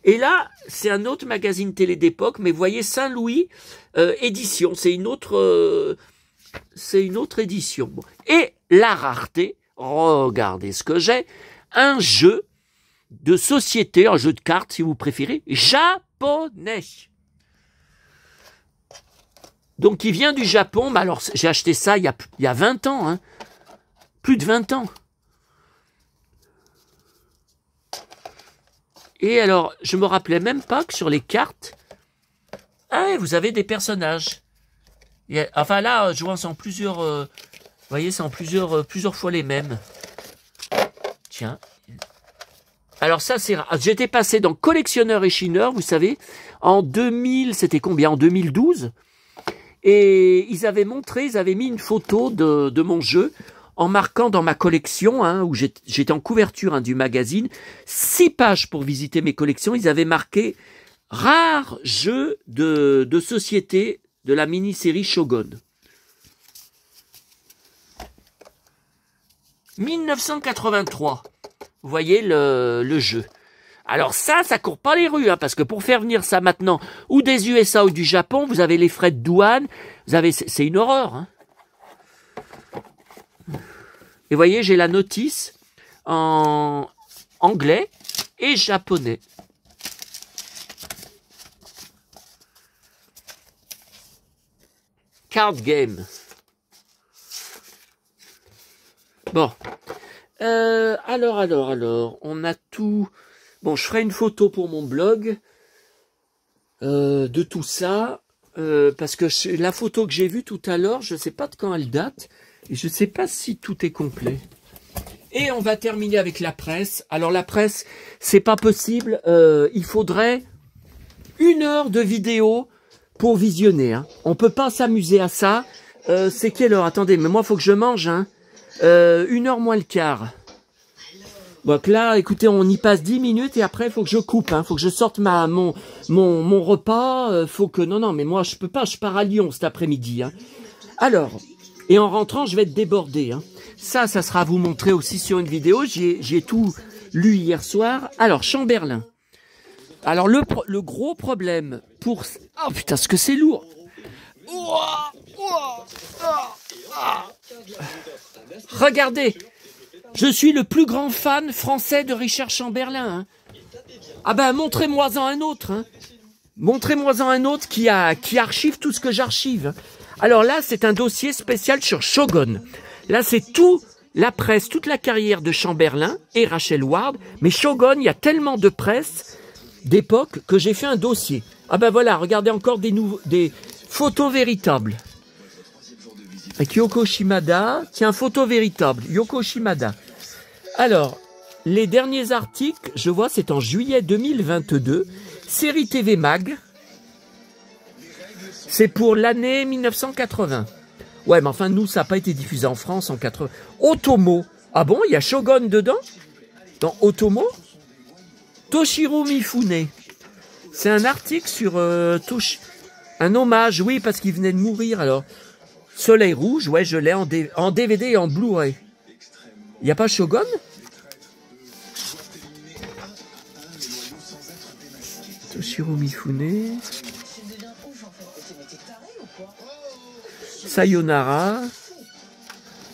Et là, c'est un autre magazine télé d'époque, mais vous voyez, Saint-Louis édition. C'est une autre édition. Bon. Et la rareté, regardez ce que j'ai, un jeu de société, un jeu de cartes, si vous préférez, japonais. Donc, il vient du Japon, mais alors, j'ai acheté ça il y a 20 ans, hein. Plus de 20 ans. Et alors, je me rappelais même pas que sur les cartes, ah, vous avez des personnages. Enfin là, je vois, c'est en plusieurs... vous voyez, c'est en plusieurs fois les mêmes. Tiens. Alors ça, c'est... J'étais passé dans Collectionneur et Chineur, vous savez, en 2000, c'était combien? En 2012. Et ils avaient mis une photo de mon jeu en marquant dans ma collection, hein, où j'étais en couverture hein, du magazine, 6 pages pour visiter mes collections. Ils avaient marqué « Rare jeu de société de la mini-série Shogun ». 1983, vous voyez le jeu. Alors ça court pas les rues, hein, parce que pour faire venir ça maintenant, ou des USA ou du Japon, vous avez les frais de douane, c'est une horreur. Hein. Et vous voyez, j'ai la notice en anglais et japonais. Card game. Bon. Alors, on a tout... Bon, je ferai une photo pour mon blog de tout ça, parce que la photo que j'ai vue tout à l'heure, je ne sais pas de quand elle date, et je ne sais pas si tout est complet. Et on va terminer avec la presse. Alors la presse, c'est pas possible, il faudrait 1 heure de vidéo pour visionner. Hein. On peut pas s'amuser à ça. C'est quelle heure? Attendez, mais moi, il faut que je mange. Hein. 1 heure moins le quart. Donc là, écoutez, on y passe 10 minutes et après, il faut que je coupe. Hein. Faut que je sorte mon repas. Faut que... Non, mais moi, je peux pas. Je pars à Lyon cet après-midi. Hein. Alors, et en rentrant, je vais être débordé. Hein. Ça sera à vous montrer aussi sur une vidéo. J'ai tout lu hier soir. Alors, Chamberlain. Alors, le gros problème pour... Oh putain, ce que c'est lourd. Regardez. Je suis le plus grand fan français de Richard Chamberlain. Hein. Ah ben, montrez-moi-en un autre. Hein. Montrez-moi-en un autre qui archive tout ce que j'archive. Alors là, c'est un dossier spécial sur Shogun. Là, c'est tout la presse, toute la carrière de Chamberlain et Rachel Ward. Mais Shogun, il y a tellement de presse d'époque que j'ai fait un dossier. Ah ben voilà, regardez encore des photos véritables. Avec Yoko Shimada, tiens, photo véritable, Yoko Shimada. Alors, les derniers articles, je vois, c'est en juillet 2022, série TV Mag, c'est pour l'année 1980. Ouais, mais enfin, nous, ça n'a pas été diffusé en France en 80. Otomo, ah bon, il y a Shogun dedans? Dans Otomo? Toshiro Mifune, c'est un article sur un hommage, oui, parce qu'il venait de mourir, alors... Soleil Rouge, ouais, je l'ai en DVD et en Blu-ray. Il n'y a pas Shogun? Toshiro Mifune. Sayonara.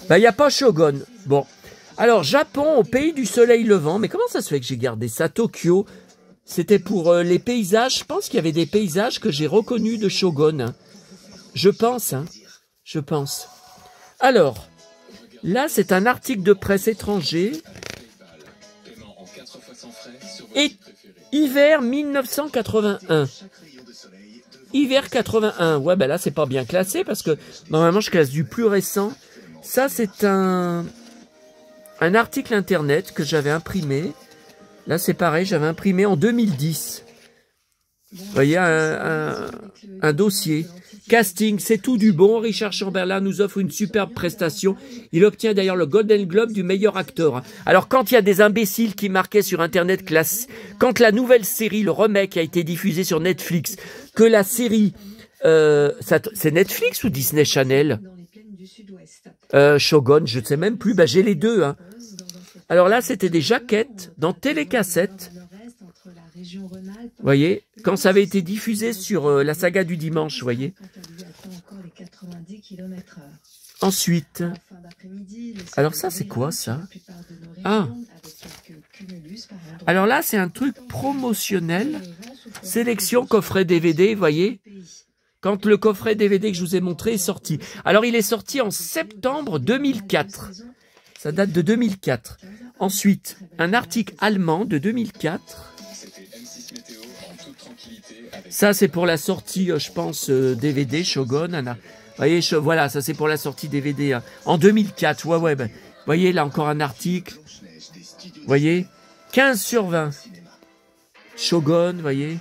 Bah, il n'y a pas Shogun. Bon. Alors, Japon, au pays du soleil levant. Mais comment ça se fait que j'ai gardé ça? Tokyo. C'était pour les paysages. Je pense qu'il y avait des paysages que j'ai reconnus de Shogun. Hein. Je pense, hein. Je pense. Alors, là, c'est un article de presse étranger. Et hiver 1981. Hiver 81. Ouais, ben là, c'est pas bien classé parce que normalement, je classe du plus récent. Ça, c'est un article internet que j'avais imprimé. Là, c'est pareil, j'avais imprimé en 2010. Vous voyez, un dossier. Casting, c'est tout du bon. Richard Chamberlain nous offre une superbe prestation. Il obtient d'ailleurs le Golden Globe du meilleur acteur. Alors, quand il y a des imbéciles qui marquaient sur Internet quand la nouvelle série, le remake, a été diffusé sur Netflix, que la série... c'est Netflix ou Disney Channel? Shogun, je ne sais même plus. Ben, j'ai les deux. Hein. Alors là, c'était des jaquettes dans télécassette. Vous voyez, quand ça avait été diffusé sur la saga du dimanche, vous voyez. Ensuite, alors ça, c'est quoi ça? Ah, alors là, c'est un truc promotionnel. Sélection coffret DVD, vous voyez. Quand le coffret DVD que je vous ai montré est sorti. Alors, il est sorti en septembre 2004. Ça date de 2004. Ensuite, un article allemand de 2004. Ça, c'est pour la sortie, je pense, DVD, Shogun. Anna. Vous voyez, voilà, ça c'est pour la sortie DVD. Hein. En 2004, ouais. Ben, vous voyez, là encore un article. Vous voyez, 15 sur 20. Shogun, vous voyez.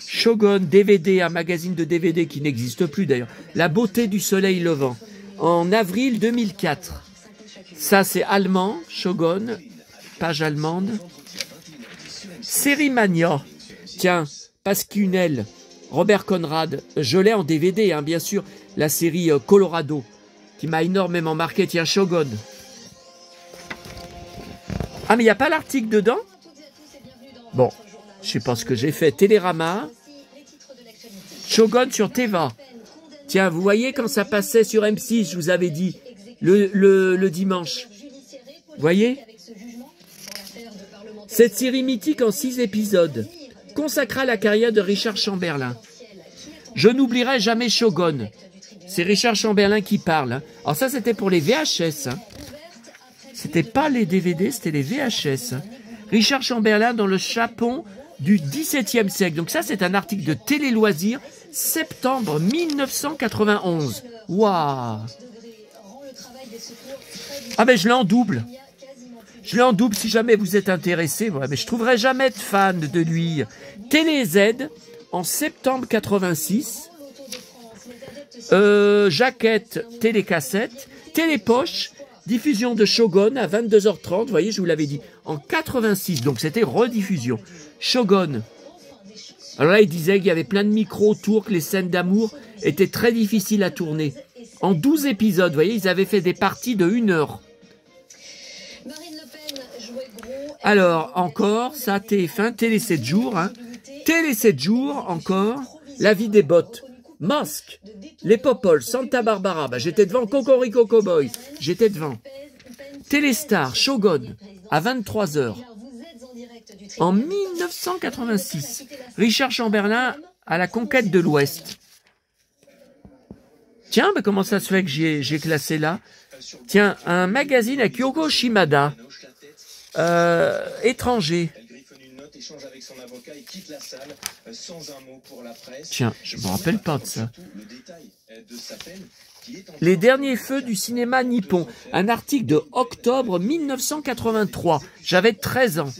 Shogun, DVD, un magazine de DVD qui n'existe plus d'ailleurs. La beauté du soleil levant. En avril 2004. Ça, c'est allemand, Shogun, page allemande. Série Mania. Tiens, Pasquinel, Robert Conrad. Je l'ai en DVD, hein, bien sûr. La série Colorado, qui m'a énormément marqué. Tiens, Shogun. Ah, mais il n'y a pas l'article dedans? Bon, je sais pas ce que j'ai fait. Télérama. Shogun sur Teva. Tiens, vous voyez quand ça passait sur M6, je vous avais dit, le dimanche. Vous voyez? Cette série mythique en 6 épisodes consacra à la carrière de Richard Chamberlain. Je n'oublierai jamais Shogun. C'est Richard Chamberlain qui parle. Hein. Alors ça, c'était pour les VHS. Hein. C'était pas les DVD, c'était les VHS. Hein. Richard Chamberlain dans le Japon du XVIIe siècle. Donc ça, c'est un article de Télé Loisirs, septembre 1991. Waouh! Ah ben je l'ai en double. Je l'ai en double si jamais vous êtes intéressé. Ouais, mais je trouverai jamais de fan de lui. Télé Z en septembre 86. Jaquette, télécassette, télépoche, diffusion de Shogun à 22h30. Vous voyez, je vous l'avais dit. En 86, donc c'était rediffusion. Shogun. Alors là, il disait qu'il y avait plein de micros autour, que les scènes d'amour étaient très difficiles à tourner. En 12 épisodes, vous voyez, ils avaient fait des parties de 1 heure. Alors, encore, ça, TF1, Télé 7 jours. Hein. Télé 7 jours, encore. La vie des bottes. Masque. Les Popoles, Santa Barbara. Bah, j'étais devant Cocorico Cowboy. J'étais devant. Téléstar, Shogun, à 23h. En 1986. Richard Chamberlain à la conquête de l'Ouest. Tiens, mais comment ça se fait que j'ai classé là? Tiens, un magazine avec Yoko Shimada. Étranger. Tiens, je me rappelle pas de ça. Les derniers feux du cinéma nippon. Un article de octobre 1983. J'avais 13 ans.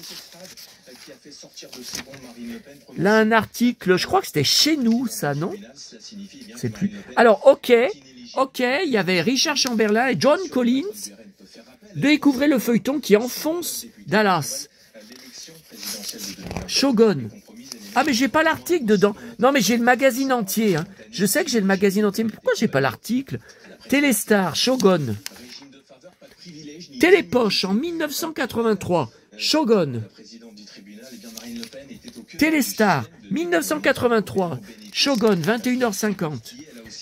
Là, un article, je crois que c'était chez nous, ça, non? C'est plus. Alors, ok, il y avait Richard Chamberlain et John Collins. Découvrez le feuilleton qui enfonce Dallas. Shogun. Ah, mais j'ai pas l'article dedans. Non, mais j'ai le magazine entier. Hein. Je sais que j'ai le magazine entier, mais pourquoi j'ai pas l'article? Téléstar, Shogun. Télépoche en 1983. Shogun. Téléstar, 1983. Shogun, 21h50.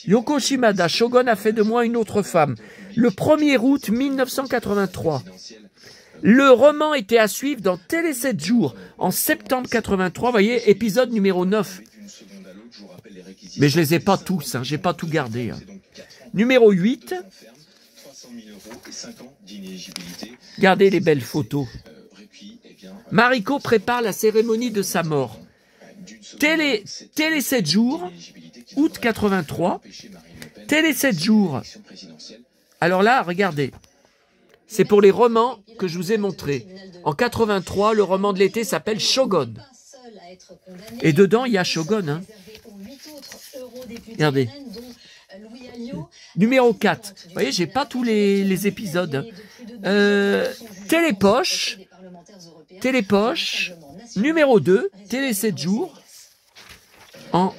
Yoko Shimada, Shogun a fait de moi une autre femme. Le 1er août 1983. Le roman était à suivre dans Télé 7 jours en septembre 83. Vous voyez, épisode numéro 9. Mais je les ai pas tous, hein, j'ai pas tout gardé. Hein. Numéro 8. Regardez les belles photos. Mariko prépare la cérémonie de sa mort. Télé 7 jours, août 83. Télé 7 jours. Alors là, regardez. C'est pour les romans que je vous ai montrés. En 83, le roman de l'été s'appelle Shogun. Et dedans, il y a Shogun. Hein. Regardez. Numéro 4. Vous voyez, j'ai pas tous les épisodes. Télépoche. Télépoche. Numéro 2. Télé 7 jours. En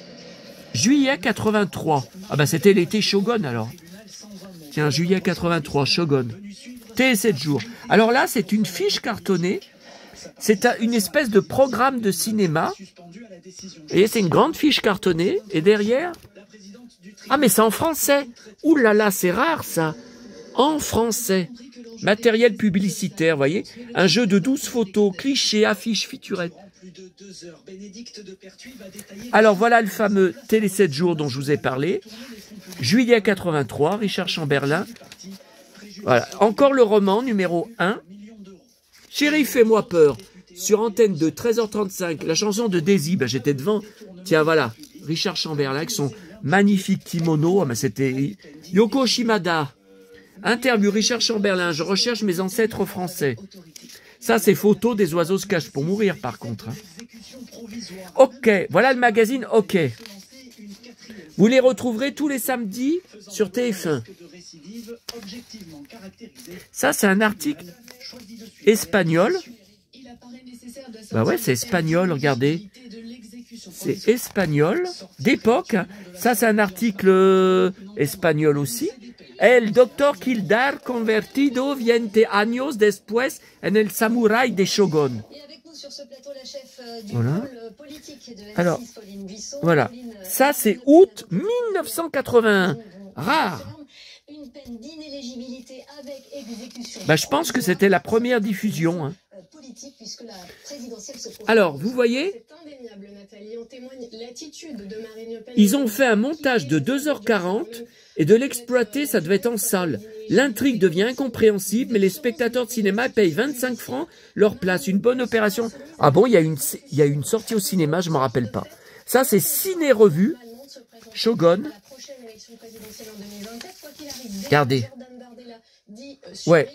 juillet 83. Ah bah c'était l'été Shogun alors. Tiens, juillet 83, Shogun. Télé 7 jours. Alors là, c'est une fiche cartonnée. C'est une espèce de programme de cinéma. Et c'est une grande fiche cartonnée. Et derrière... Ah, mais c'est en français. Ouh là là, c'est rare ça. En français. Matériel publicitaire, vous voyez. Un jeu de 12 photos, clichés, affiches, featurettes. Alors voilà le fameux Télé 7 jours dont je vous ai parlé. Juillet 83, Richard Chamberlain. Voilà. Encore le roman numéro 1. Chérie, fais-moi peur. sur Antenne 2, 13h35, la chanson de Daisy, ben, j'étais devant. Tiens, voilà, Richard Chamberlain avec son magnifique kimono. Ah, ben, c'était Yoko Shimada. Interview Richard Chamberlain, je recherche mes ancêtres français. Ça, c'est photo des oiseaux se cachent pour mourir, par contre. Hein. Ok, voilà le magazine Ok. Vous les retrouverez tous les samedis sur TF1. Ça, c'est un article espagnol. Bah ouais, c'est espagnol, regardez. C'est espagnol, d'époque. Ça, c'est un article espagnol aussi. El doctor Kildare convertido 20 años después en el samouraï des shoguns. Voilà. Alors, voilà. Ça, c'est août 1981. Rare. Bah, je pense que c'était la première diffusion. Hein. Alors, vous voyez, ils ont fait un montage de 2h40 et de l'exploiter, ça devait être en salle. L'intrigue devient incompréhensible, mais les spectateurs de cinéma payent 25 francs leur place. Une bonne opération. Ah bon, il y a une sortie au cinéma, je ne me rappelle pas. Ça, c'est Ciné-Revue, Shogun. Regardez. Ouais.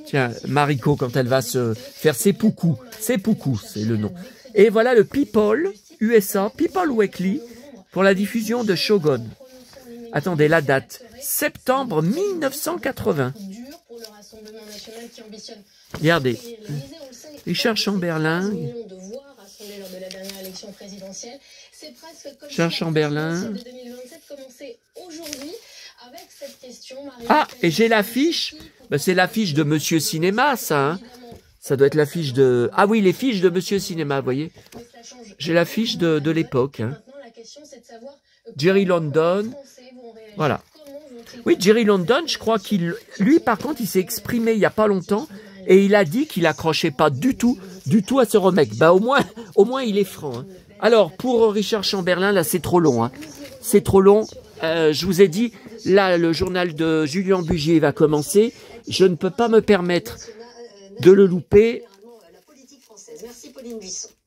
Tiens, Mariko, quand elle va se faire seppuku. Seppuku, c'est le nom. Et voilà le People, USA, People Weekly, pour la diffusion de Shogun. Attendez, la date. Septembre 1980. Regardez. Richard Chamberlain. Richard Chamberlain. Ah, et j'ai l'affiche. Ben, c'est l'affiche de Monsieur Cinéma, ça. Hein. Ça doit être l'affiche de... Ah oui, les fiches de Monsieur Cinéma, vous voyez. J'ai l'affiche de l'époque. Hein. Jerry London. Voilà. Oui, Jerry London, je crois qu'il... Lui, par contre, il s'est exprimé il n'y a pas longtemps et il a dit qu'il accrochait pas du tout à ce remake. Bah, au moins, il est franc. Hein. Alors, pour Richard Chamberlain, là, c'est trop long. Hein. C'est trop long. Je vous ai dit, là, le journal de Julien Bugier va commencer. Je ne peux pas me permettre de le louper.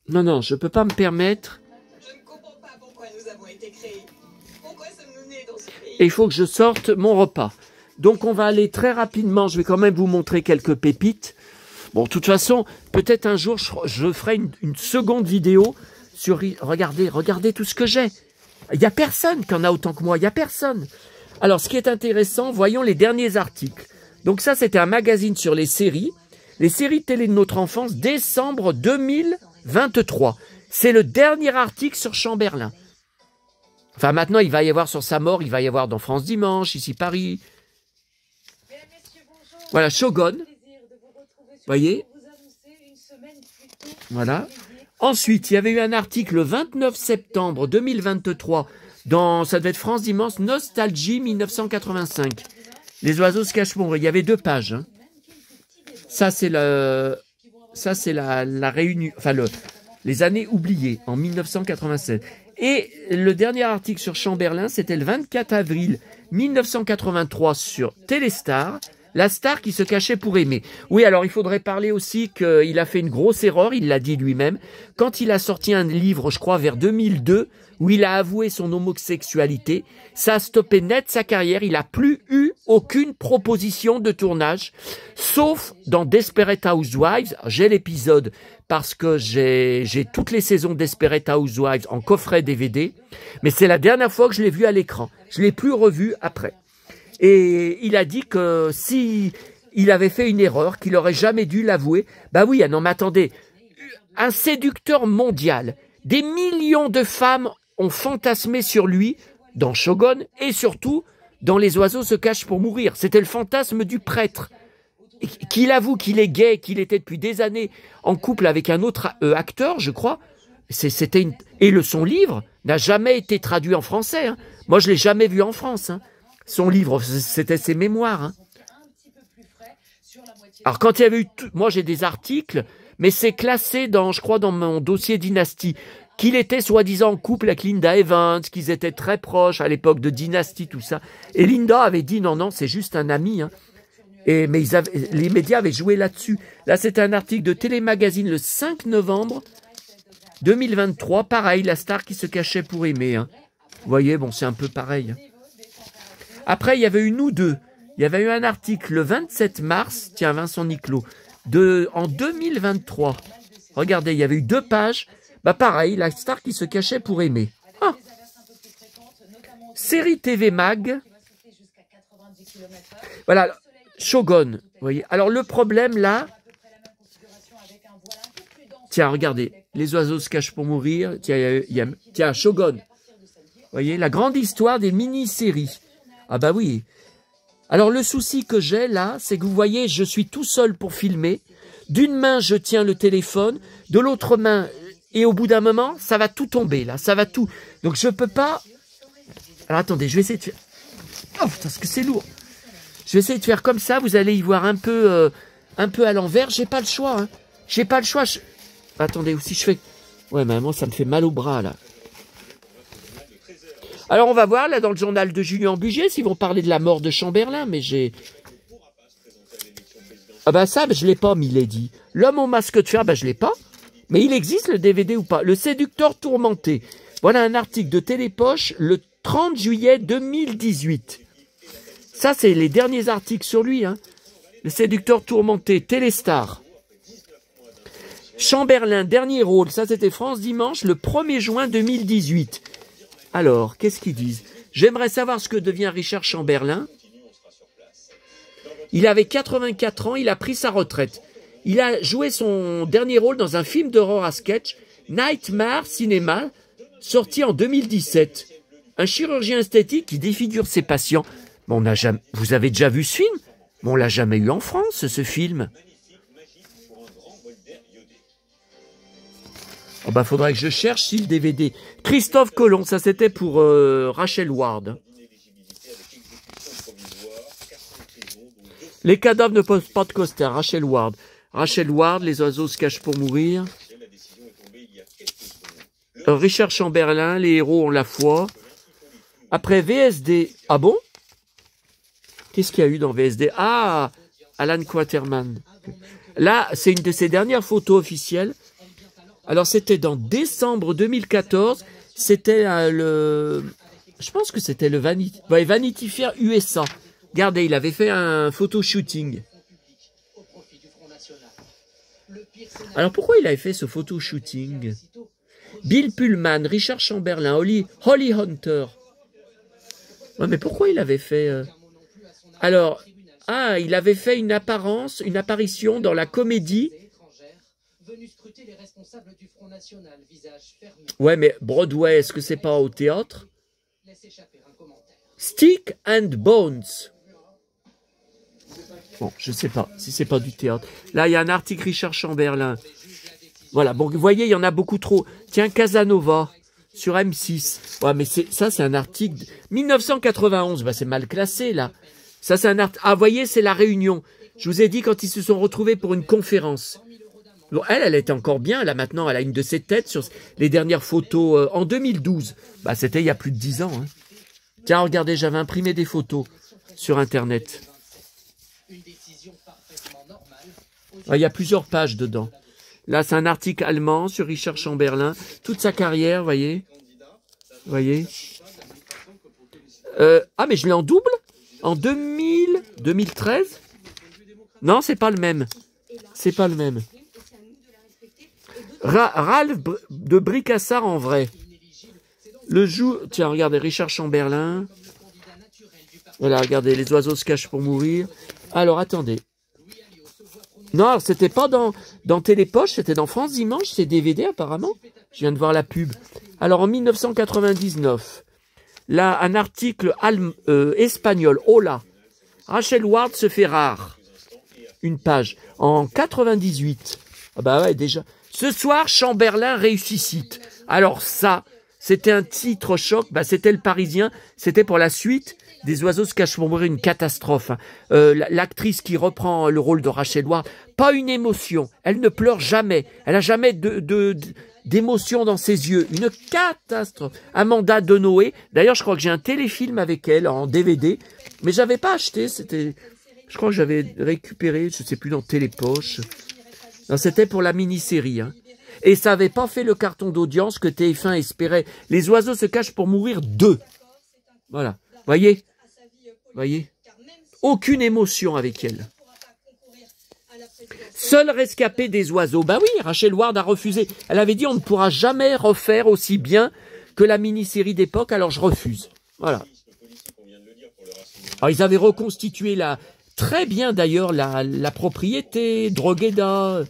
Non, je ne peux pas me permettre. Je ne comprends pas pourquoi nous avons été créés. Pourquoi sommes-nous nés dans ce pays? Et il faut que je sorte mon repas. Donc, on va aller très rapidement. Je vais quand même vous montrer quelques pépites. Bon, de toute façon, peut-être un jour, je ferai une seconde vidéo sur... Regardez tout ce que j'ai. Il n'y a personne qui en a autant que moi. Il n'y a personne. Alors, ce qui est intéressant, voyons les derniers articles. Donc ça, c'était un magazine sur les séries télé de notre enfance, décembre 2023. C'est le dernier article sur Chamberlain. Enfin, maintenant, il va y avoir sur sa mort, il va y avoir dans France Dimanche, ici Paris. Voilà, Shogun. Voyez. Voilà. Ensuite, il y avait eu un article le 29 septembre 2023 dans, ça devait être France Dimanche, Nostalgie 1985. Les oiseaux se cachent pour mourir. Il y avait 2 pages. Hein. Ça, c'est la réunion, enfin, les années oubliées, en 1987. Et le dernier article sur Chamberlain, c'était le 24 avril 1983 sur Téléstar, la star qui se cachait pour aimer. Oui, alors il faudrait parler aussi qu'il a fait une grosse erreur, il l'a dit lui-même, quand il a sorti un livre, je crois, vers 2002, où il a avoué son homosexualité, ça a stoppé net sa carrière, il n'a plus eu aucune proposition de tournage, sauf dans Desperate Housewives. J'ai l'épisode parce que j'ai toutes les saisons Desperate Housewives en coffret DVD, mais c'est la dernière fois que je l'ai vu à l'écran. Je ne l'ai plus revu après. Et il a dit que si il avait fait une erreur, qu'il n'aurait jamais dû l'avouer. Bah oui, ah non, mais attendez, un séducteur mondial, des millions de femmes ont fantasmé sur lui dans Shogun et surtout dans Les oiseaux se cachent pour mourir. C'était le fantasme du prêtre. Qu'il avoue qu'il est gay, qu'il était depuis des années en couple avec un autre acteur, je crois. Et son livre n'a jamais été traduit en français. Hein. Moi, je l'ai jamais vu en France. Hein. Son livre, c'était ses mémoires. Hein. Alors, quand il y avait eu... Moi, j'ai des articles, mais c'est classé je crois, dans mon dossier Dynastie, qu'il était soi-disant en couple avec Linda Evans, qu'ils étaient très proches à l'époque de Dynastie, tout ça. Et Linda avait dit, non, c'est juste un ami. Hein. Mais les médias avaient joué là-dessus. Là, c'était un article de Télémagazine le 5 novembre 2023. Pareil, la star qui se cachait pour aimer. Hein. Vous voyez, bon, c'est un peu pareil. Hein. Après, il y avait eu Nous deux. Il y avait eu un article le 27 mars, tiens, Vincent Niclot, en 2023. Regardez, il y avait eu 2 pages. Bah pareil, la star qui se cachait pour aimer. Ah. Série TV Mag. Voilà, Shogun. Vous voyez. Alors le problème là. Tiens, regardez, les oiseaux se cachent pour mourir. Tiens, Shogun. Vous voyez, la grande histoire des mini-séries. Ah bah oui. Alors le souci que j'ai là, c'est que vous voyez, je suis tout seul pour filmer. D'une main, je tiens le téléphone, de l'autre main, et au bout d'un moment, ça va tout tomber là, ça va tout. Donc je peux pas. Alors attendez, je vais essayer de faire. Oh putain, ce que c'est lourd. Je vais essayer de faire comme ça. Vous allez y voir un peu à l'envers. J'ai pas le choix. Hein. J'ai pas le choix. Attendez, ou si je fais. Ouais, mais moi, ça me fait mal au bras là. Alors on va voir là dans le journal de Julien Bugier s'ils vont parler de la mort de Chamberlain, mais j'ai... Ah ben ça, je l'ai pas, Milady. L'homme au masque de fer, je l'ai pas. Mais il existe le DVD ou pas. Le séducteur tourmenté. Voilà un article de Télépoche le 30 juillet 2018. Ça, c'est les derniers articles sur lui. Hein. Le séducteur tourmenté, Téléstar. Chamberlain, dernier rôle. Ça, c'était France Dimanche le 1er juin 2018. Alors, qu'est-ce qu'ils disent? J'aimerais savoir ce que devient Richard Chamberlain. Il avait 84 ans, il a pris sa retraite. Il a joué son dernier rôle dans un film d'horreur à sketch, Nightmare Cinéma, sorti en 2017. Un chirurgien esthétique qui défigure ses patients. Mais vous avez déjà vu ce film? Mais on l'a jamais eu en France, ce film. Oh bah, faudrait que je cherche si le DVD. Christophe Colomb, ça c'était pour Rachel Ward. Les cadavres ne posent pas de costard, Rachel Ward. Rachel Ward, les oiseaux se cachent pour mourir. Richard Chamberlain, les héros ont la foi. Après VSD, ah bon? Qu'est-ce qu'il y a eu dans VSD? Ah, Alan Quaterman. Là, c'est une de ses dernières photos officielles. Alors, c'était dans décembre 2014. C'était je pense que c'était le Vanity Fair USA. Regardez, il avait fait un photo shooting. Alors, pourquoi il avait fait ce photo shooting? Bill Pullman, Richard Chamberlain, Holly Hunter. Ouais, mais pourquoi il avait fait... Alors, il avait fait une apparition dans la comédie. Ouais, mais Broadway, est-ce que c'est pas au théâtre? Stick and Bones. Bon, je sais pas si c'est pas du théâtre. Là, il y a un article Richard Chamberlain. Voilà, bon, vous voyez, il y en a beaucoup trop. Tiens, Casanova, sur M6. Ouais, mais ça, c'est un article... 1991, c'est mal classé, là. Ça, c'est un article... Ah, vous voyez, c'est La Réunion. Je vous ai dit quand ils se sont retrouvés pour une conférence. Bon, elle était encore bien. Là, maintenant, elle a une de ses têtes sur les dernières photos en 2012. C'était il y a plus de 10 ans. Hein. Tiens, regardez, j'avais imprimé des photos sur Internet. Il y a plusieurs pages dedans. Là, c'est un article allemand sur Richard Chamberlain. Toute sa carrière, vous voyez. Vous voyez. Mais je l'ai en double. En 2013. Non, c'est pas le même. C'est pas le même. Ralph de Bricassard en vrai. Le jour... Tiens, regardez, Richard Chamberlain. Voilà, regardez, les oiseaux se cachent pour mourir. Alors, attendez. Non, c'était pas dans Télépoche, c'était dans France Dimanche, c'est DVD apparemment. Je viens de voir la pub. Alors, en 1999, là, un article espagnol, Hola. Rachel Ward se fait rare. Une page. En 98. Ah bah ouais, déjà. Ce soir, Chamberlain ressuscite. Alors ça, c'était un titre choc. C'était le Parisien. C'était pour la suite des oiseaux se cachent pour mourir, une catastrophe. L'actrice qui reprend le rôle de Rachel Ward, pas une émotion. Elle ne pleure jamais. Elle n'a jamais d'émotion dans ses yeux. Une catastrophe. Amanda Denoé. D'ailleurs, je crois que j'ai un téléfilm avec elle en DVD. Mais j'avais pas acheté. Je crois que j'avais récupéré, je ne sais plus, dans Télépoche. Non, c'était pour la mini-série. Hein. Et ça n'avait pas fait le carton d'audience que TF1 espérait. Les oiseaux se cachent pour mourir 2. Voilà. Voyez? Voyez? Aucune émotion avec elle. Seul rescapé des oiseaux. Ben oui, Rachel Ward a refusé. Elle avait dit on ne pourra jamais refaire aussi bien que la mini-série d'époque, alors je refuse. Voilà. Alors ils avaient reconstitué très bien d'ailleurs la propriété, Drogheda.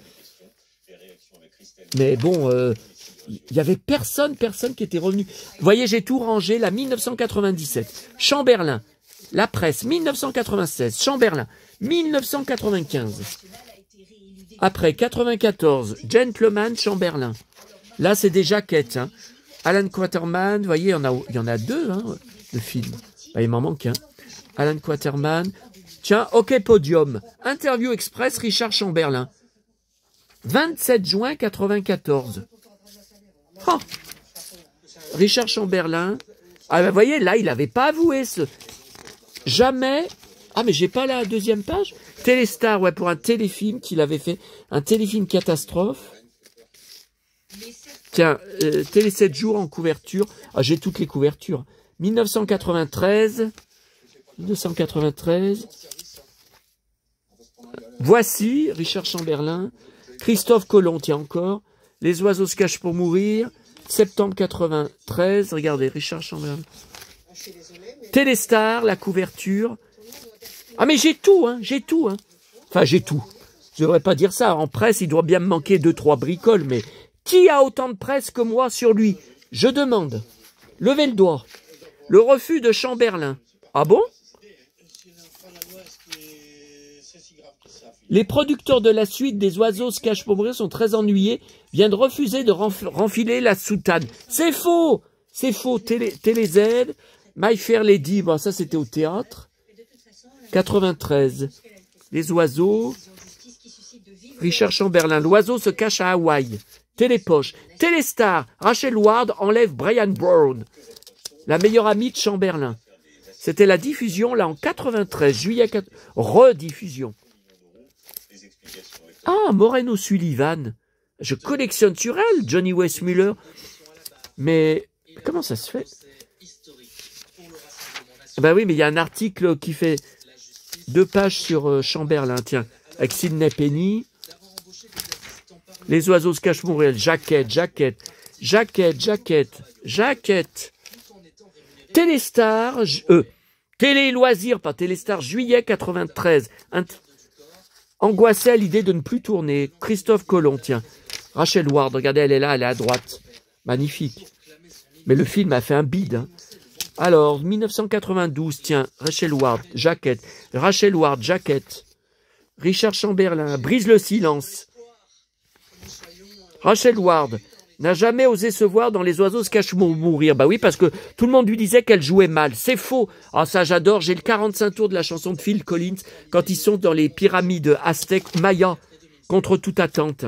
Mais bon, il y avait personne qui était revenu. Vous voyez, j'ai tout rangé, la 1997. Chamberlain, la presse, 1996. Chamberlain, 1995. Après, 94, Gentleman, Chamberlain. Là, c'est des jaquettes. Hein. Alan Quaterman, vous voyez, il y en a 2, hein, de films. Bah, il m'en manque un. Alan Quaterman. Tiens, OK Podium. Interview Express, Richard Chamberlain. 27 juin 94. Oh. Richard Chamberlain. Ah ben, vous voyez, là, il n'avait pas avoué Jamais... Ah, mais j'ai pas la deuxième page. Téléstar, ouais, pour un téléfilm qu'il avait fait. Un téléfilm catastrophe. Tiens, Télé 7 jours en couverture. Ah, j'ai toutes les couvertures. 1993. 1993. Voici, Richard Chamberlain. Christophe Colomb, tiens encore. Les oiseaux se cachent pour mourir. Septembre 93. Regardez, Richard Chamberlain. Téléstar, la couverture. Ah mais j'ai tout, hein, j'ai tout, hein. Enfin, j'ai tout. Je devrais pas dire ça. En presse, il doit bien me manquer 2-3 bricoles, mais qui a autant de presse que moi sur lui? Je demande. Levez le doigt. Le refus de Chamberlain. Ah bon? Les producteurs de la suite des oiseaux se cachent pour mourir sont très ennuyés. Viennent de refuser de renfiler la soutane. C'est faux! C'est faux. Télé Z, My Fair Lady, bon, ça c'était au théâtre. 93. Les oiseaux. Richard Chamberlain. L'oiseau se cache à Hawaï. Télépoche. Téléstar. Rachel Ward enlève Brian Brown. La meilleure amie de Chamberlain. C'était la diffusion, là, en 93. Juillet 4... Rediffusion. Ah, Moreno Sullivan. Je collectionne sur elle, Johnny Westmuller. Mais comment ça se fait? Ben oui, mais il y a un article qui fait 2 pages sur Chamberlain, tiens, avec Sidney Penny. Les oiseaux se cachent pour mourir. Jaquette, jaquette, jaquette, jaquette, jaquette. Téléstar, Télé Loisirs, pas Téléstar, juillet 93. Angoissé à l'idée de ne plus tourner. Christophe Colomb, tiens. Rachel Ward, regardez, elle est là, elle est à droite. Magnifique. Mais le film a fait un bide, hein. Alors, 1992, tiens, Rachel Ward, jaquette. Rachel Ward, jaquette. Richard Chamberlain, brise le silence. Rachel Ward n'a jamais osé se voir dans Les oiseaux se cachent pour mourir. Bah oui, parce que tout le monde lui disait qu'elle jouait mal. C'est faux. Ah, ça, j'adore. J'ai le 45 tours de la chanson de Phil Collins quand ils sont dans les pyramides aztèques Maya, contre toute attente.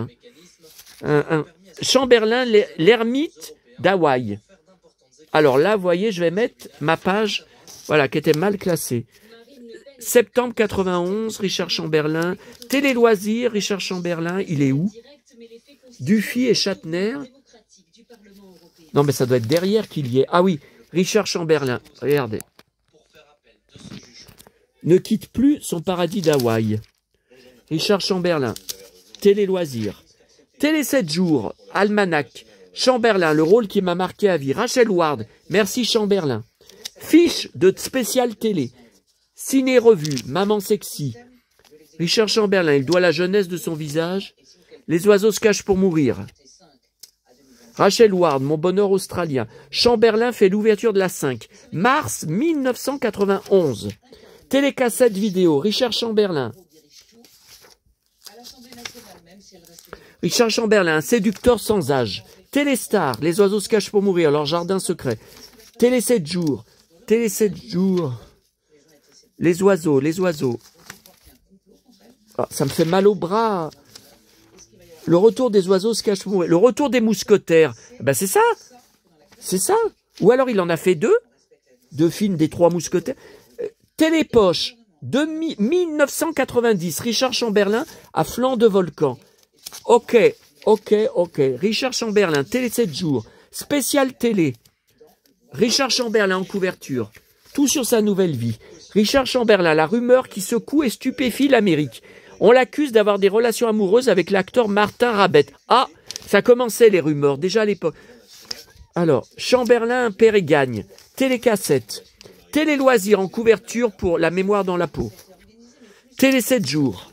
Hein. Chamberlain, l'ermite d'Hawaï. Alors là, vous voyez, je vais mettre ma page, voilà, qui était mal classée. Septembre 91, Richard Chamberlain. Télé Loisirs, Richard Chamberlain, il est où? Dufy et Shatner. Non, mais ça doit être derrière qu'il y ait. Ah oui, Richard Chamberlain, regardez. Ne quitte plus son paradis d'Hawaï. Richard Chamberlain, Télé Loisirs. Télé 7 jours, Almanach. Chamberlain, le rôle qui m'a marqué à vie. Rachel Ward, merci Chamberlain. Fiche de spécial télé. Ciné-revue, Maman Sexy. Richard Chamberlain, il doit la jeunesse de son visage. Les oiseaux se cachent pour mourir. Rachel Ward, Mon bonheur australien. Chamberlain fait l'ouverture de la 5. Mars 1991. Télécassette vidéo, Richard Chamberlain. Richard Chamberlain, un séducteur sans âge. Téléstar, Les oiseaux se cachent pour mourir, Leur jardin secret. Télé 7 jours. Télé 7 jours. Les oiseaux, les oiseaux. Oh, ça me fait mal au bras. Le retour des oiseaux se cache pour mourir. Le retour des mousquetaires. Ben c'est ça. C'est ça. Ou alors il en a fait 2. 2 films des 3 mousquetaires. Télépoche. 1990, Richard Chamberlain à flanc de volcan. Ok. Richard Chamberlain, télé 7 jours, spécial télé. Richard Chamberlain en couverture. Tout sur sa nouvelle vie. Richard Chamberlain, la rumeur qui secoue et stupéfie l'Amérique. On l'accuse d'avoir des relations amoureuses avec l'acteur Martin Rabet. Ah, ça commençait les rumeurs, déjà à l'époque. Alors, Chamberlain perd et gagne. Télécassette. Télé loisirs en couverture pour La mémoire dans la peau. Télé 7 jours.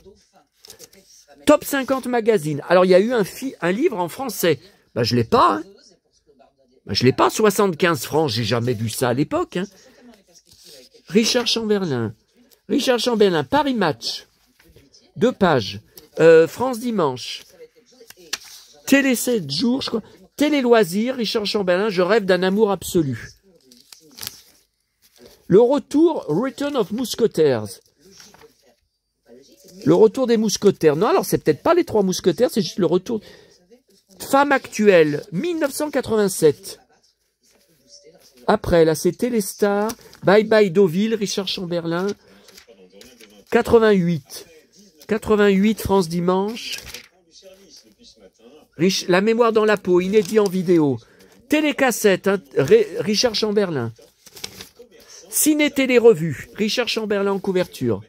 Top 50 magazine. Alors, il y a eu un livre en français. Ben, je l'ai pas, hein. Ben, je l'ai pas, 75 francs. J'ai jamais vu ça à l'époque, hein. Richard Chamberlain, Paris Match. 2 pages. France Dimanche. Télé 7 jours, je crois. Télé Loisirs, Richard Chamberlain, je rêve d'un amour absolu. Le retour, Return of Mousquetaires. Le retour des mousquetaires. Non, alors c'est peut-être pas les 3 mousquetaires, c'est juste le retour. Femme actuelle, 1987. Après, là, c'est Téléstar, Bye Bye Deauville, Richard Chamberlain. 88. 88, France Dimanche. La mémoire dans la peau, inédit en vidéo. Télécassette, hein, Richard Chamberlain. Ciné-télé-revue, Richard Chamberlain en couverture.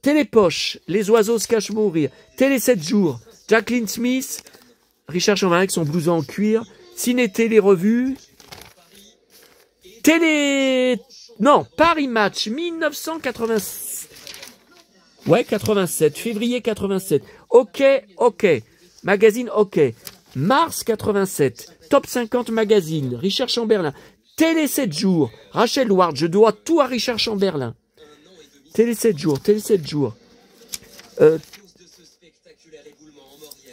Télépoche, Les oiseaux se cachent mourir. Télé 7 jours, Jacqueline Smith, Richard Chamberlain avec son blouson en cuir. Ciné-télé-revue. Paris Match, 1987. Ouais, 87, février 87. Ok. Magazine OK. Mars 87. Top 50 magazine. Richard Chamberlain. Télé 7 jours. Rachel Ward. Je dois tout à Richard Chamberlain. Télé 7 jours.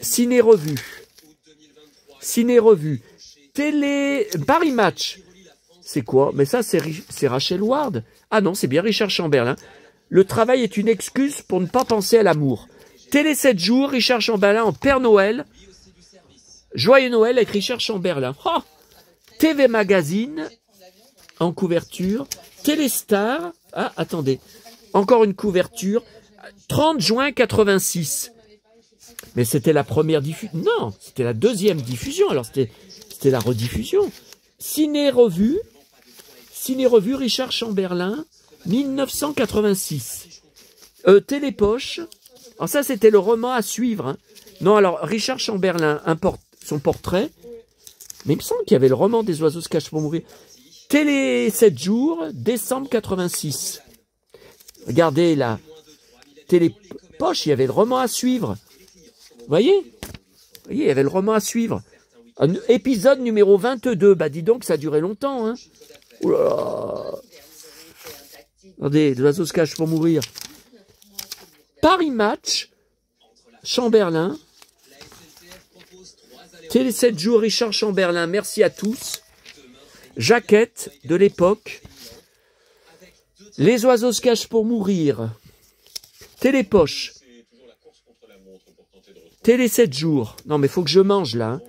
Ciné-revue. Télé... Paris Match. C'est quoi? Mais ça, c'est Rachel Ward. Ah non, c'est bien Richard Chamberlain. Le travail est une excuse pour ne pas penser à l'amour. Télé 7 jours, Richard Chamberlain en Père Noël. Joyeux Noël avec Richard Chamberlain. Oh, TV Magazine en couverture. Téléstar. Ah, attendez. Encore une couverture. 30 juin 86. Mais c'était la première diffusion. Non, c'était la deuxième diffusion. Alors c'était la rediffusion. Ciné-revue, Richard Chamberlain, 1986. Télépoche. Alors ça, c'était le roman à suivre. Hein. Non, alors, Richard Chamberlain, son portrait. Mais il me semble qu'il y avait le roman des oiseaux se cachent pour mourir. Télé 7 jours, décembre 86. Regardez là. Télépoche, il y avait le roman à suivre. Vous voyez, il y avait le roman à suivre. Épisode numéro 22. Bah, dis donc, ça a duré longtemps. Hein. Oula. Regardez, les oiseaux se cachent pour mourir. Paris Match, Chamberlain. Télé 7 jours, Richard Chamberlain. Merci à tous. Jaquette de l'époque. Les oiseaux se cachent pour mourir. Télépoche. Télé 7 jours. Non, mais il faut que je mange là. Hein.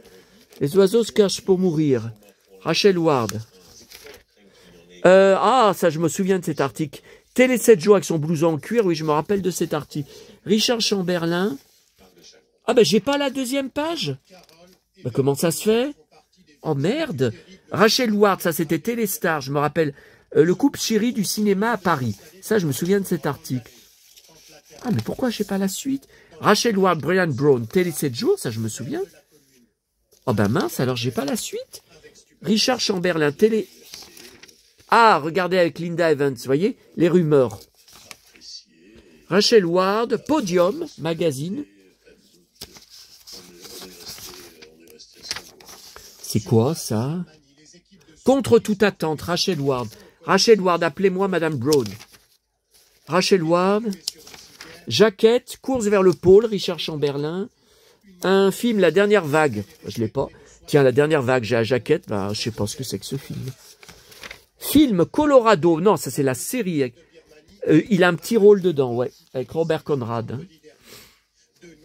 Les oiseaux se cachent pour mourir. Rachel Ward. Ça, je me souviens de cet article. Télé 7 jours avec son blouson en cuir. Oui, je me rappelle de cet article. Richard Chamberlain. Ah, ben, j'ai pas la deuxième page. Ben, comment ça se fait? Oh, merde. Rachel Ward, ça, c'était Téléstar. Je me rappelle. Le couple chéri du cinéma à Paris. Ça, je me souviens de cet article. Ah, mais pourquoi j'ai pas la suite? Rachel Ward, Brian Brown, Télé 7 jours, ça, je me souviens. Oh, ben mince, alors j'ai pas la suite. Richard Chamberlain, télé... Ah, regardez avec Linda Evans, vous voyez, les rumeurs. Rachel Ward, Podium, magazine. C'est quoi, ça? Contre toute attente, Rachel Ward. Rachel Ward, appelez-moi Madame Brown. Rachel Ward. Jaquette, Course vers le pôle, Richard Chamberlain. Un film, La dernière vague. Je l'ai pas. Tiens, La dernière vague, j'ai la jaquette. Bah, je sais pas ce que c'est que ce film. Film Colorado. Non, ça c'est la série. Il a un petit rôle dedans, ouais. Avec Robert Conrad. Hein.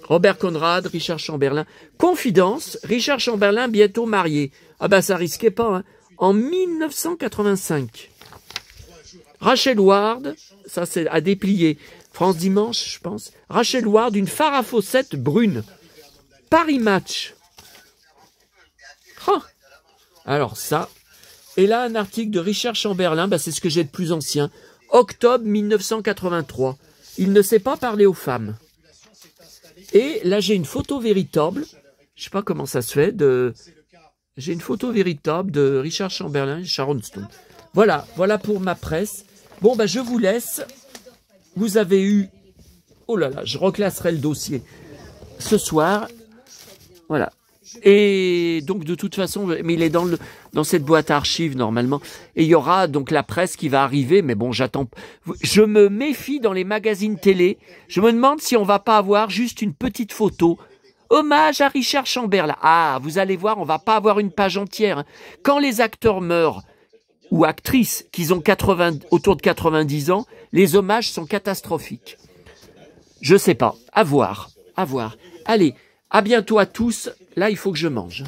Robert Conrad, Richard Chamberlain. Confidence, Richard Chamberlain bientôt marié. Ah ben ça risquait pas. Hein. En 1985. Rachel Ward, ça c'est à déplier. France Dimanche, je pense. Rachel Ward, une Farah Fawcett brune. Paris Match. Oh. Alors ça. Et là, un article de Richard Chamberlain, bah, c'est ce que j'ai de plus ancien. Octobre 1983. Il ne sait pas parler aux femmes. Et là, j'ai une photo véritable. Je sais pas comment ça se fait. J'ai une photo véritable de Richard Chamberlain et Sharon Stone. Voilà, voilà pour ma presse. Bon, bah, je vous laisse. Vous avez eu... Oh là là, je reclasserai le dossier ce soir. Voilà. Et donc, de toute façon, mais il est dans cette boîte à archives, normalement. Et il y aura donc la presse qui va arriver. Mais bon, j'attends. Je me méfie dans les magazines télé. Je me demande si on va pas avoir juste une petite photo. Hommage à Richard Chamberlain. Ah, vous allez voir, on va pas avoir une page entière. Quand les acteurs meurent, ou actrices, qui ont autour de 90 ans, les hommages sont catastrophiques. Je sais pas. À voir. À voir. Allez, à bientôt à tous. Là, il faut que je mange.